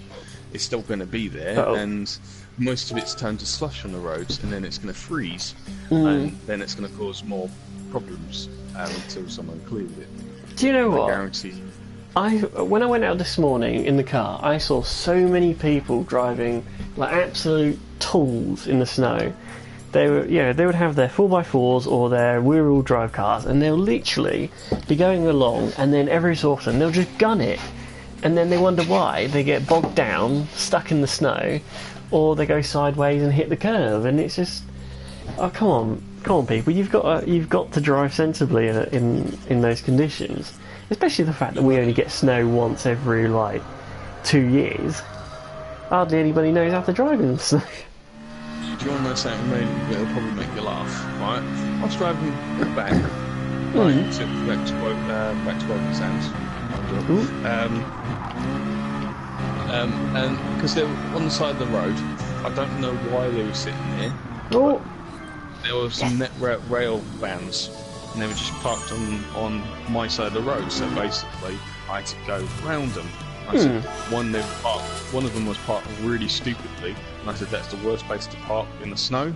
It's still going to be there, and most of it's turned to slush on the roads, and then it's going to freeze, and then it's going to cause more problems until someone clears it. Do you know what? I guarantee. When I went out this morning in the car, I saw so many people driving like absolute tools in the snow. They would have their 4x4s or their rear-wheel drive cars, and they'll literally be going along, and then every so often they'll just gun it, and then they wonder why they get bogged down, stuck in the snow, or they go sideways and hit the curb, and it's just, oh come on, people, you've got to drive sensibly in those conditions, especially the fact that we only get snow once every like 2 years. Hardly anybody knows how to drive in the snow. Do you want to know something that'll probably make you laugh, right? I was driving back, right, back to Woking Sands. I was And because they were on the side of the road, I don't know why they were sitting there. Oh, There were some net rail vans, and they were just parked on my side of the road. So basically, I had to go round them. I said one of them was parked really stupidly, and I said that's the worst place to park in the snow.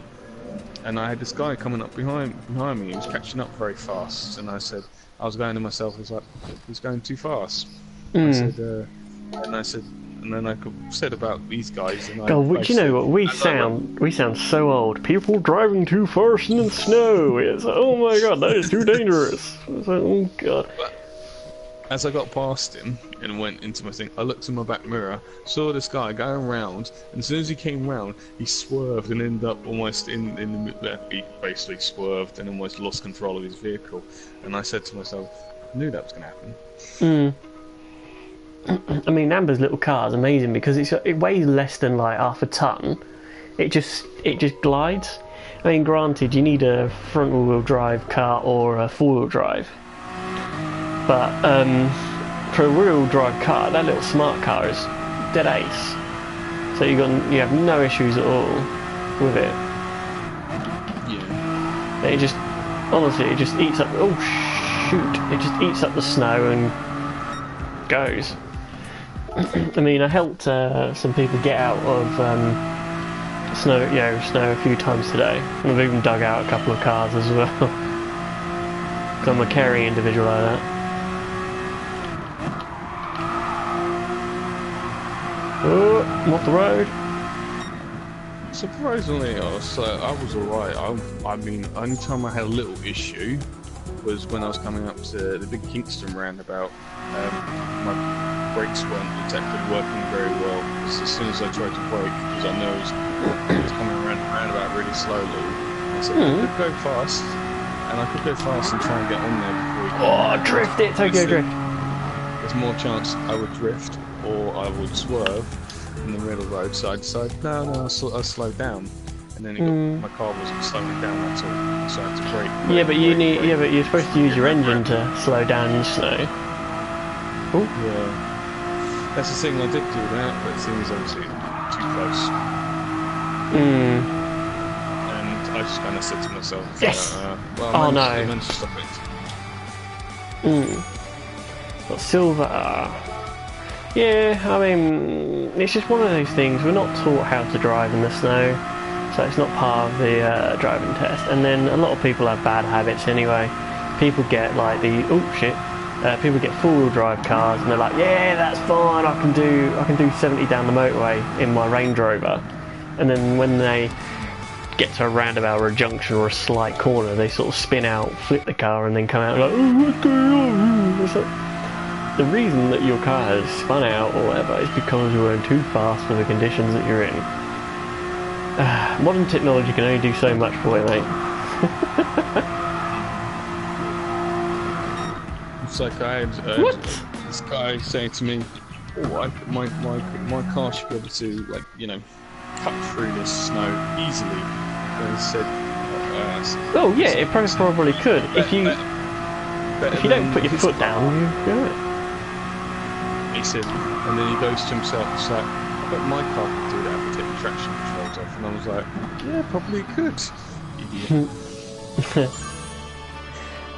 And I had this guy coming up behind me. He was catching up very fast, and I said, I was going to myself. I was like, he's going too fast. I said, and then I said about these guys, and God, which you know what we sound so old. People driving too fast in the snow. It's oh my god, that is too dangerous. It's like, oh god. But as I got past him and went into my thing, I looked in my back mirror, saw this guy going round, and as soon as he came round, he swerved and ended up almost in the middle. He basically swerved and almost lost control of his vehicle. And I said to myself, I knew that was going to happen. I mean, Amber's little car is amazing because it weighs less than like half a ton. It just glides. I mean, granted, you need a front-wheel drive car or a four-wheel drive, but for a rear-wheel drive car, that little smart car is dead ace. So you have no issues at all with it. Yeah. It just honestly, it just eats up. Oh shoot! It just eats up the snow and goes. I mean, I helped some people get out of snow a few times today. And I've even dug out a couple of cars as well. Because I'm a caring individual like that. Oh, I'm off the road. Surprisingly, I was alright. I mean, only time I had a little issue was when I was coming up to the big Kingston roundabout. My brakes weren't detected working very well. As soon as I tried to brake, because I know it was coming around the roundabout really slowly, I said I could go fast, and I could go fast and try and get on there before Oh, drift it, Tokyo Drift. There's more chance I would drift or I would swerve in the middle of the road, so I decided, no, I'll slow down. And then my car wasn't slowing down at all, so I had to brake. Yeah, but you're supposed to use your engine to slow down in snow. Oh. Yeah. That's the thing, I did do that, but the thing is obviously too close. And I just kind of said to myself, yes! well, I managed to stop it. Got silver. Yeah, I mean, it's just one of those things. We're not taught how to drive in the snow, so it's not part of the driving test. And then a lot of people have bad habits anyway. People get like people get four-wheel drive cars and they're like, yeah, that's fine, I can do 70 down the motorway in my Range Rover. And then when they get to a roundabout or a junction or a slight corner, they sort of spin out, flip the car, and then come out like, oh, what's going on? It's like, the reason that your car has spun out or whatever is because you're going too fast for the conditions that you're in. Modern technology can only do so much for you, mate. It's like I had this guy saying to me, "Oh, my car should be able to, like, you know, cut through this snow easily." And he said, "Oh yeah, it probably could if you don't put your foot down, you do it." He said, and then he goes to himself, it's like, "I bet my car could do that if I take the traction controls off." And I was like, "Yeah, probably could." Idiot.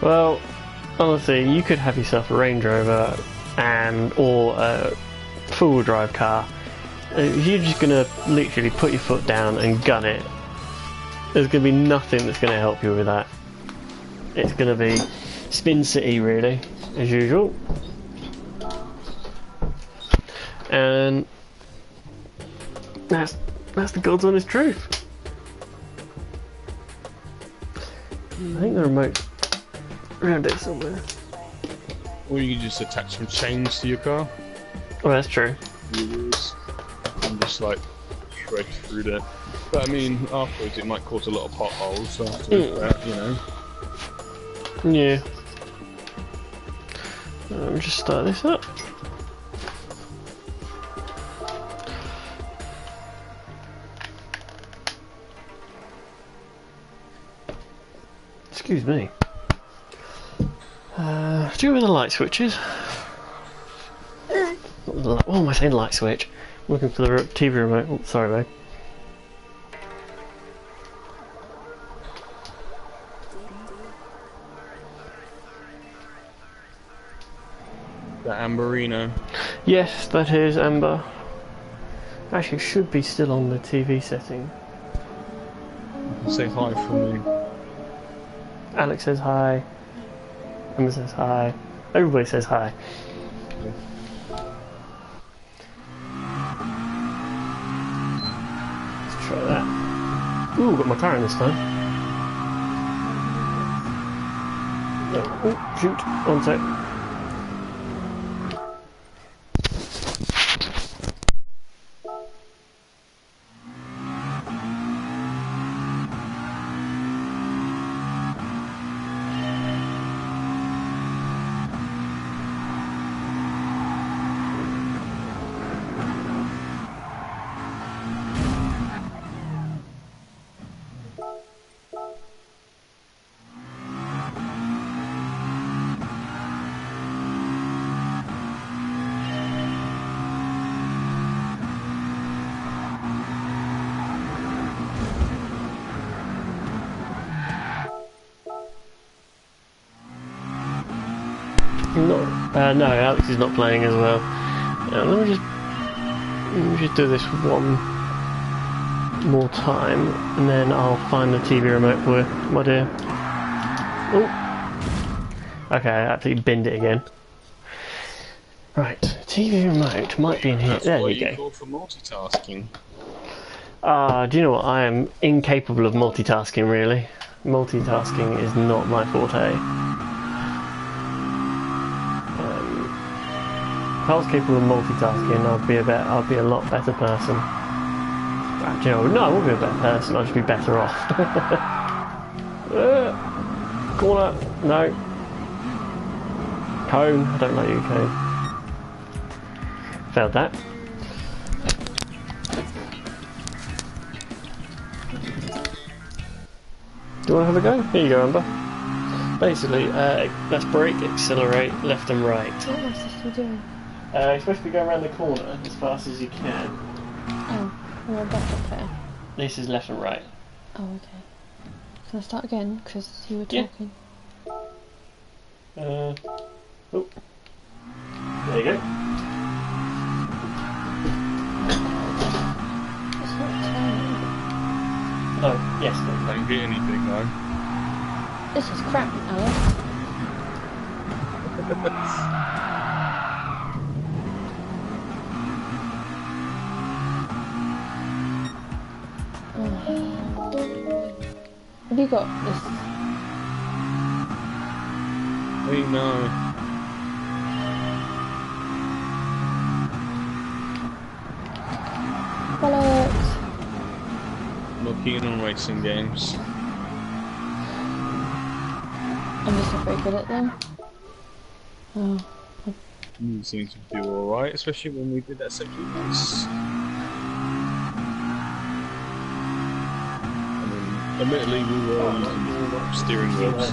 Well. Honestly, you could have yourself a Range Rover or a four-wheel drive car. If you're just gonna literally put your foot down and gun it, there's gonna be nothing that's gonna help you with that. It's gonna be Spin City, really, as usual. And that's the God's honest truth. I think the remote's around it somewhere. Or you can just attach some chains to your car. Oh, that's true. And just like shred through there. But I mean, afterwards it might cause a lot of potholes after that, you know. Yeah. Let me just start this up. Excuse me. Do you know where the light switch is? what am I saying? Light switch. I'm looking for the TV remote. Oh, sorry, mate. The Amberino. Yes, that is Amber. Actually, it should be still on the TV setting. Say hi for me. Alex says hi. Emma says hi. Everybody says hi. Let's try that. Ooh, got my car in this time. Oh, shoot. One sec. No, Alex is not playing as well. Let me just do this one more time, and then I'll find the TV remote for you, my dear. Oh, okay, I absolutely binned it again. Right, TV remote might be in here. That's there why you you go. call for multitasking. Do you know what? I am incapable of multitasking. Really, multitasking is not my forte. If I was capable of multitasking, I'd be a lot better person. Do you know, no, I wouldn't be a better person. I'd just be better off. Corner, no. Cone, I don't like you, Cone. Failed that. Do you want to have a go? Here you go, Amber. Basically, let's brake, accelerate, left and right. What am I supposed to be doing? You're supposed to be going around the corner as fast as you can. Oh, well, back up there. This is left and right. Oh, okay. Can I start again? Because you were talking. Oh. There you go. It's not turning. Oh, yes. Don't get anything though. This is crap, Alex. Have you got this? We know. Bollocks! Not keen on racing games. I'm just not very good at them. Oh. You seem to do alright, especially when we did that second race. Admittedly, we were using steering wheels.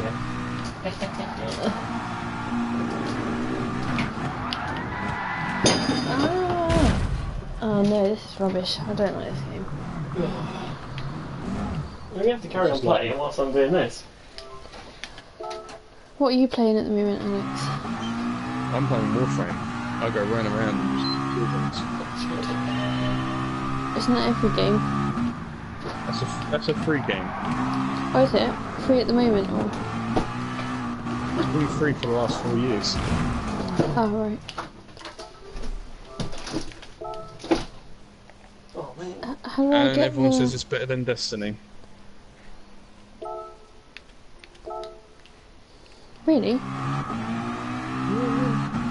Oh no, this is rubbish. I don't like this game. We're going to have to carry on playing whilst I'm doing this. What are you playing at the moment, Alex? I'm playing Warframe. I go run around and just kill things. Isn't that every game? That's a free game. Oh, is it? Free at the moment, or? It's been free for the last 4 years. Oh, right. Oh, man. How do I And get everyone the... says it's better than Destiny. Really?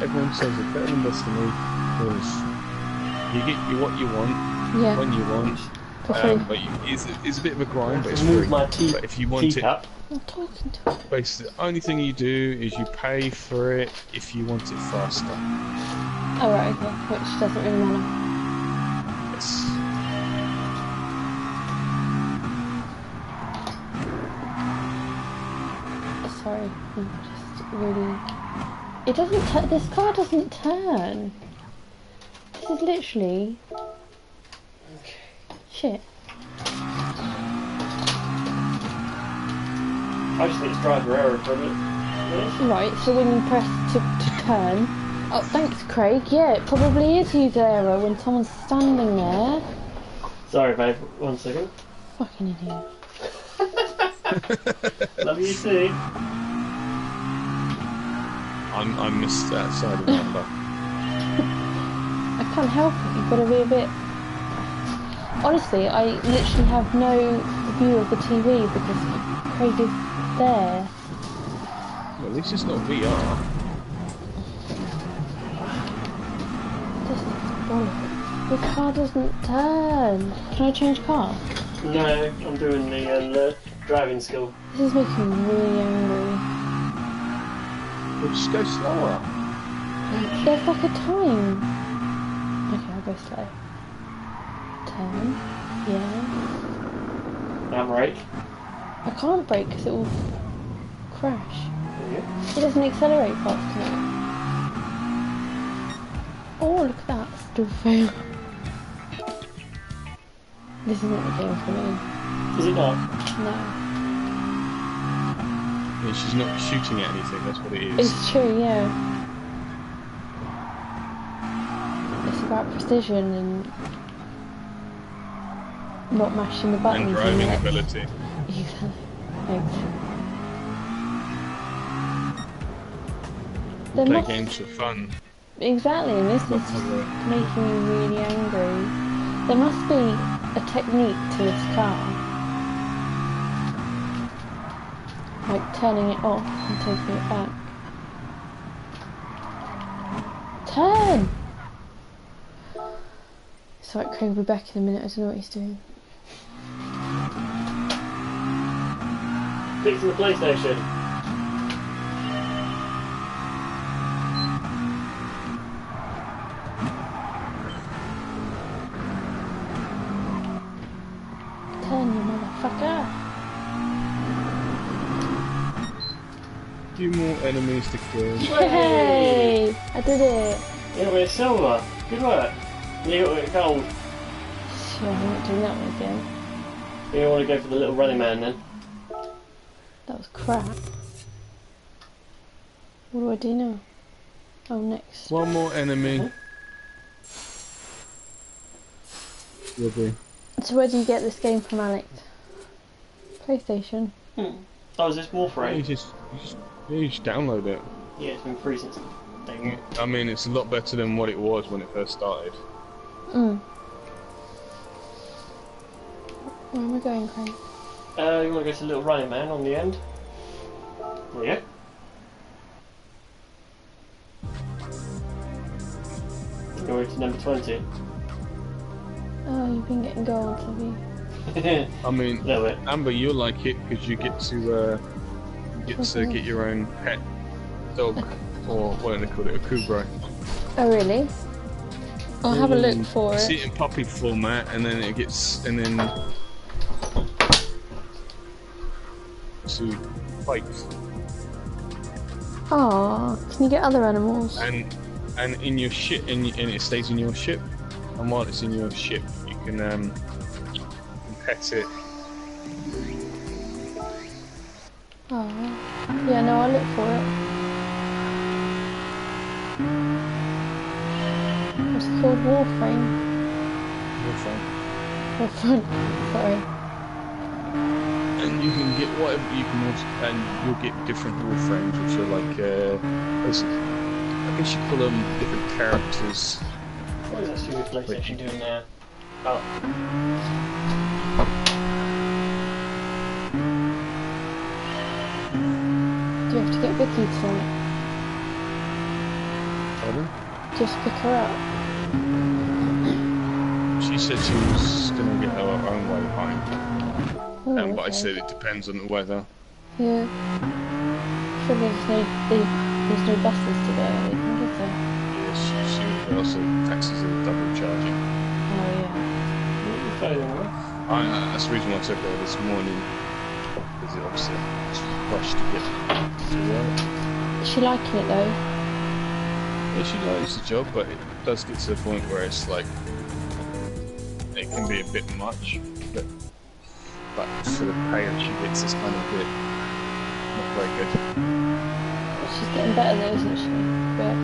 Everyone says it's better than Destiny because you get what you want Yeah. when you want. For free. But it's a bit of a grind, but it's Move free. my But if you want it, up. I'm talking to... basically the only thing you do is you pay for it if you want it faster. Oh, right, okay. Which doesn't really matter. Yes. Sorry, I'm just really... It doesn't turn... This car doesn't turn. is literally... Shit. I just think it's driver error for a bit. Right, so when you press to turn... Oh, thanks, Craig. Yeah, it probably is user error when someone's standing there. Sorry, babe. 1 second. Fucking idiot. Love you too. I missed that side of the number. I can't help it, you've got to be a bit... Honestly, I literally have no view of the TV because Craig is there. Well, at least it's not VR. This is bollocks. The car doesn't turn. Can I change car? No, I'm doing the driving school. This is making me really angry. We'll just go slower. There's like a time. Okay, I'll go slow. Turn. Yeah. Now brake. I can't brake because it will crash. Yeah. It doesn't accelerate fast enough. Oh, look at that. Still fail. This isn't the game for me. Is it not? No. Yeah, she's not shooting at anything, that's what it is. It's true, yeah. It's about precision and not mashing the buttons. And driving ability. Exactly. Thanks. There Play must- games for fun. Exactly, and this Not is for work. making me really angry. There must be a technique to this car. Like turning it off and taking it back. Turn! It's like Craig will be back in a minute, I don't know what he's doing. Fixing the PlayStation. Turn, you motherfucker! Few more enemies to kill. Yay! I did it! You got a bit of silver. Good work. You got a bit of gold. Sure, I'm not doing that one again. You want to go for the little running man then? That was crap. What do I do now? Oh, next. One more enemy. Will be. So where do you get this game from, Alex? PlayStation. Oh, is this Warframe? You just download it. Yeah, it's been free since day one. I mean, it's a lot better than what it was when it first started. Where am I going, Craig? You want to go to the little running man on the end? Yeah. Go to number 20. Oh, you've been getting gold, have you? I mean, Little bit. Amber, you'll like it because you get to get your own pet dog, or what do they call it, a kubra. Oh, really? I'll have a look for See it. it in puppy format, and then it gets, and then to fights, Oh, can you get other animals? and in your ship, and it stays in your ship, and while it's in your ship, you can pet it. Oh, yeah, no, I'll look for it. What's it called? Warframe? Warframe, sorry. And you can get whatever you can, and you'll get different wall frames, which are like, basically, I guess you call them different characters. What is that stupid PlayStation doing now? Oh. Do you have to get Vicky tonight? Pardon? Just pick her up. She said she was going to get her own way home, Oh, but I okay. said it depends on the weather. Yeah. Sure, there's no buses today, are there? What is there? Yes, she also taxes are double charging. Oh, yeah. That's the reason why I took her this morning, because it obviously it's rushed to get to work. Is she liking it though? Yeah, she likes the job, but does get to the point where it's like it can be a bit much, but for the pay that she gets is kind of a bit not very good. She's getting better though, isn't she? But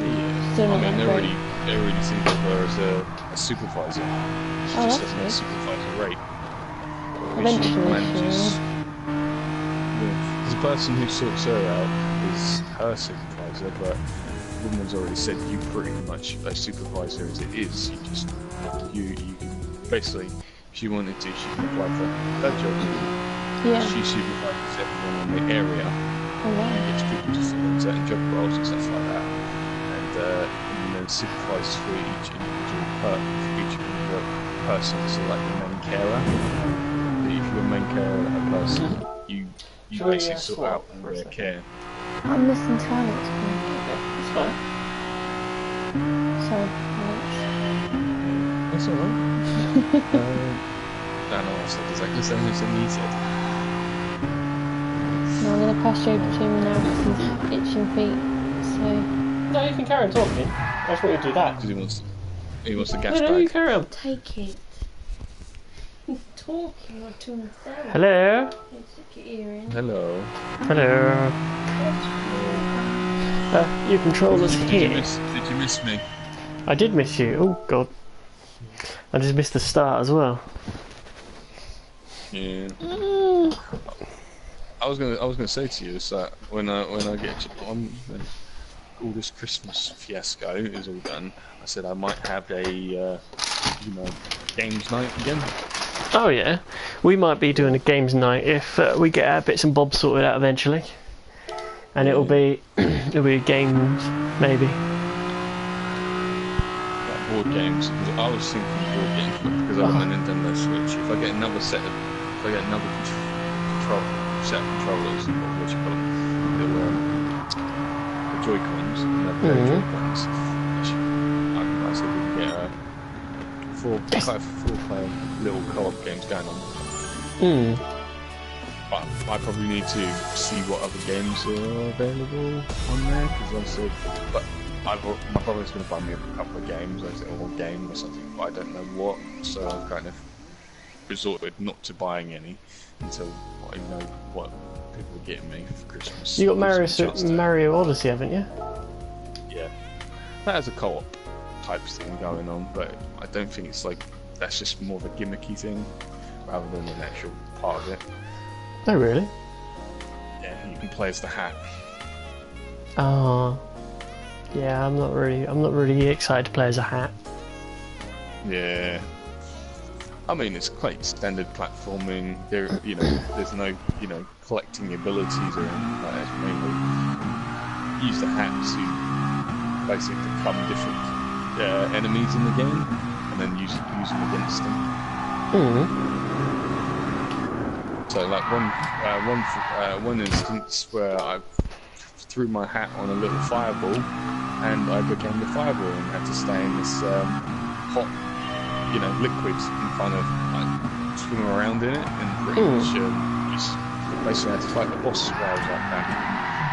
Yeah, still not I mean that great. they already think of her as a supervisor. She Oh, just that's doesn't good. supervise a rate. Eventually, she Yeah, the person who sorts her out is her supervisor, but the woman's already said you pretty much a supervisor as it is. You can basically, if she wanted to, she can apply for her job. Yeah. She supervises everyone in the area Oh wow. and gets people to fill in certain job roles and stuff like that. And then supervises for each individual person. So like the main carer. If you're a main carer of a person, you basically sort out all their care. I'm listening to Alex. It's fine. Sorry, Alex. That's alright. No, I said exactly the same thing he said. No, I'm gonna pass you over to him now because he's itching feet. So No, you can carry on talking. I just want you to do that. Because he wants the gas No, you bag. carry on. take it. He's talking to himself. Hello. Stick your ear in. Hello. Hello. You controllers here. Did you miss me? I did miss you. Oh god. I just missed the start as well. Yeah. I was gonna say to you is that when I get on all this Christmas fiasco is all done, I said I might have a games night again. Oh yeah, we might be doing a games night if we get our bits and bobs sorted out eventually, and it'll be games maybe. Like board games. Because I was thinking board games, but because I got a Nintendo Switch, if I get another set of set of controllers, or what you call them, the Joy-Cons, Joy-Cons, I said we can get four-player little co-op games going on. But I probably need to see what other games are available on there, because I said, but my brother's going to buy me a couple of games, I said, or a game or something, but I don't know what, so I've kind of resorted not to buying any until I know what people are getting me for Christmas. You got Mario Odyssey, haven't you? Yeah, that has a co-op type thing going on, but I don't think it's like, that's just more of a gimmicky thing rather than an actual part of it. Oh really? Yeah, you can play as the hat. Oh, yeah. I'm not really excited to play as a hat. Yeah. I mean, it's quite standard platforming. There's no, collecting abilities or anything like that. It's mainly use the hat to basically become different enemies in the game, and then use them against them. So, like one instance where I threw my hat on a little fireball, and I became the fireball and had to stay in this hot, liquid and kind of like swim around in it, and pretty much just basically had to fight the boss while I was like that.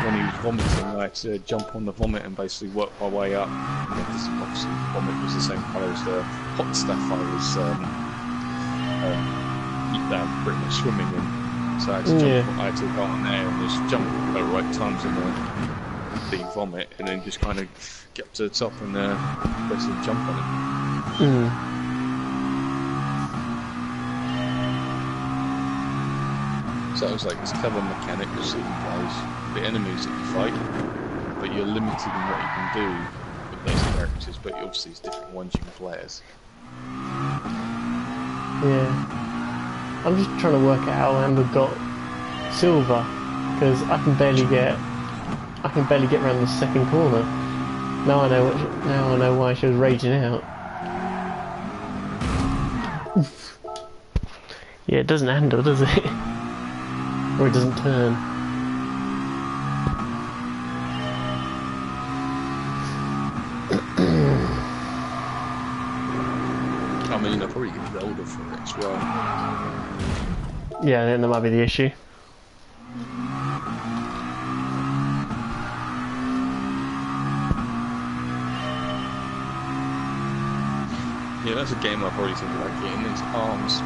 When he was vomiting, I had to jump on the vomit and basically work my way up. Because obviously the vomit was the same colour as the hot stuff I was pretty much swimming in. So I had to jump. I had to go on there and just jump at the right times in the vomit, and then just kind of get up to the top and basically jump on it. So it was like this clever mechanic that plays the enemies that you fight, but you're limited in what you can do with those characters, but obviously it's different ones you can play as. Yeah. I'm just trying to work out how Amber got silver, because I can barely get around the second corner. Now I know why she was raging out. Yeah, it doesn't handle, does it? Or it doesn't turn. I mean, I'll probably get older for it as well. Yeah, then that might be the issue. Yeah, that's a game I've already thinking about getting. It's Arms.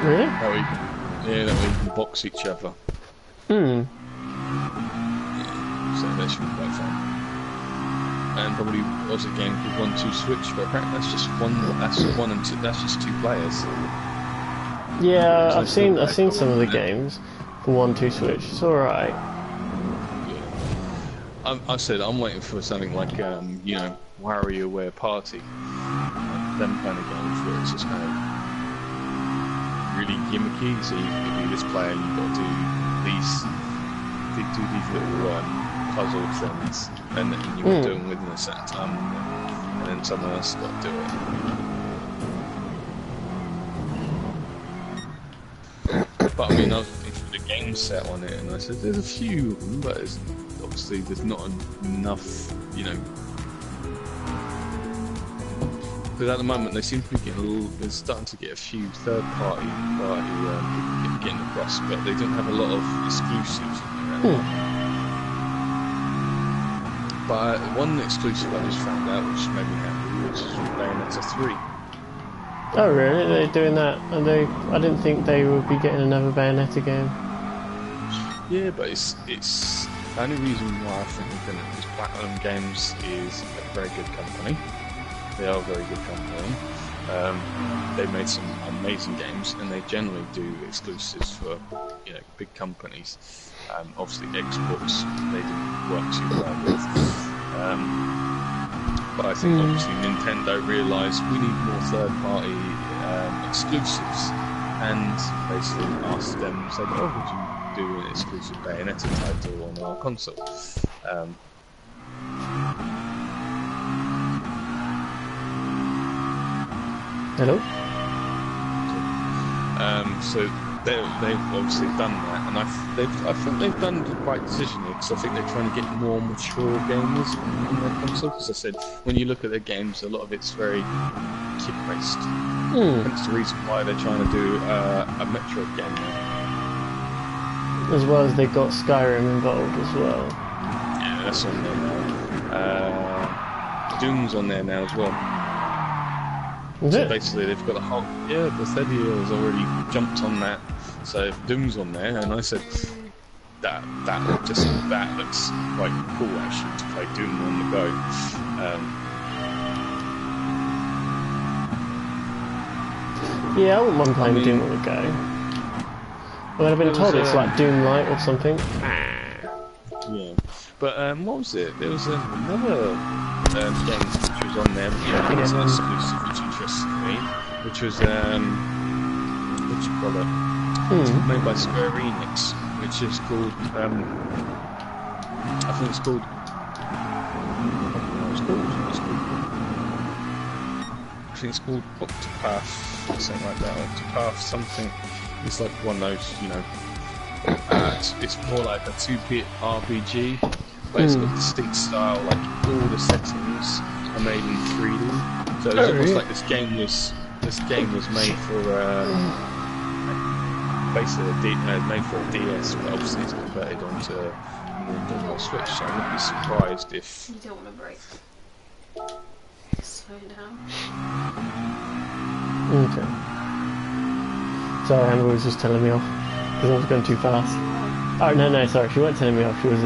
Really? That way, that way you can box each other. Hmm. So that should be quite fun. And probably was a game called 1-2 Switch, but apparently that's just one. That's 1 and 2. That's just 2 players. Yeah, So I've seen some of the games for 1-2 Switch. It's alright. Yeah. I said I'm waiting for something like you know, WarioWare Party, like them kind of games where it's just kind of really gimmicky. So you can be this player, and you've got to do these little puzzle things, and then you can do them within a certain time, and then someone else has got to do it. But I mean, I was looking for the game set on it, and I said there's a few of them, but obviously there's not enough, you know. Because at the moment they seem to be getting a little. They're starting to get a few third-party getting across, but they don't have a lot of exclusives. But one exclusive I just found out, which made me happy, which is Bayonetta 3. Oh really? They're doing that? And I didn't think they would be getting another Bayonetta game. Yeah, but it's the only reason why I think they're going to, because Platinum Games is a very good company. They are a very good company. They've made some amazing games, and they generally do exclusives for, you know, big companies. Obviously, Xbox they didn't work too well with. But I think obviously Nintendo realised we need more third-party exclusives, and basically asked them, said, "Oh, would you do an exclusive Bayonetta title on our console?" Hello? So they've obviously done that, and I think they've done the right decision here, because I think they're trying to get more mature gamers on their console. Because I said, when you look at their games, a lot of it's very kid-based. Hence the reason why they're trying to do a Metroid game now. As well as they got Skyrim involved as well. Yeah, that's on there now. Doom's on there now as well. Is So it? basically they've got a whole... Yeah, Bethesda has already jumped on that. So Doom's on there, and I said that looks quite cool actually, to play Doom on the go. Yeah, I wouldn't mind playing Doom on the go. Well, I've been told it's like Doom Light or something. Yeah. But what was it? There was another game which was on there, which was an exclusive, which interested me, which was what do you call it? It's made by Square Enix, which is called I think it's called. I think it's called Octopath, something like that. Octopath something. It's like one of those, you know. It's more like a 2-bit RPG, but it's got distinct style. Like all the settings are made in 3D, so it's almost like this game was made for basically made for a DS, but obviously it's converted onto Nintendo Switch. So I wouldn't be surprised if. You don't want to break. Slow down. Okay. Sorry, Amber was just telling me off because I was going too fast. Oh no, sorry, she wasn't telling me off. She was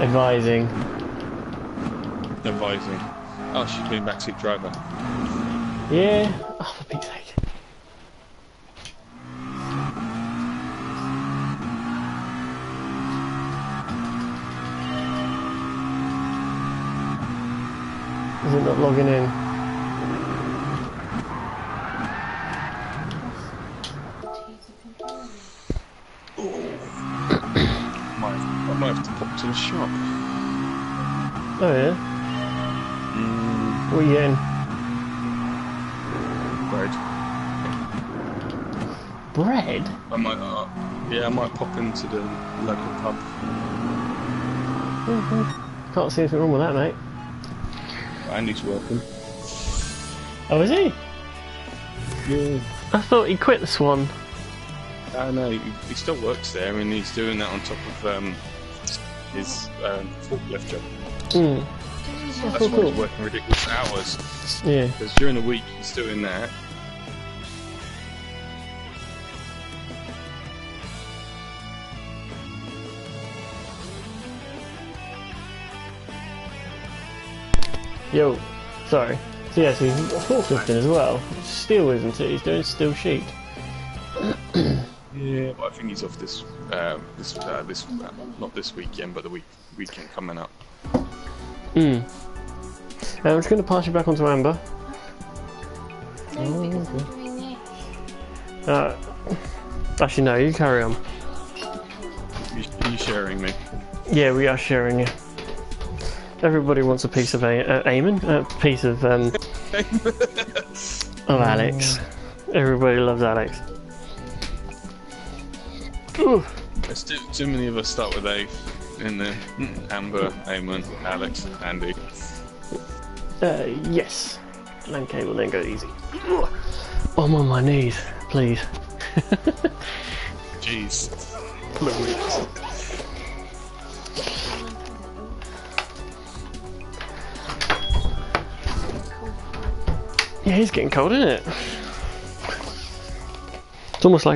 advising. Advising. Oh, she's been backseat driver. Yeah. Oh, for Pete's sake. Is it not logging in? I might have to pop to the shop. Oh yeah? What are you getting? Bread. Bread? I might pop into the local pub. Can't see anything wrong with that, mate. Andy's working. Oh, is he? Yeah. I thought he quit the Swan. No, he still works there, and he's doing that on top of his forklift job. That's cool, why cool. he's working ridiculous hours. Yeah. Because during the week he's doing that. Yo, sorry. So yeah, so he's forklifting as well. Steel, isn't it? He's doing steel sheet. Yeah, but I think he's off this not this weekend, but the weekend coming up. I'm just going to pass you back onto Amber. No, because I'm doing this. Actually, no, you carry on. You sharing me? Yeah, we are sharing it. Everybody wants a piece of Eamon, a piece of Alex. Everybody loves Alex. Ooh. There's too many of us start with A in there. Amber, Eamon, Alex, Andy. Yes. Land cable, then go easy. I'm on my knees, please. Jeez. Yeah, it's getting cold, isn't it? It's almost like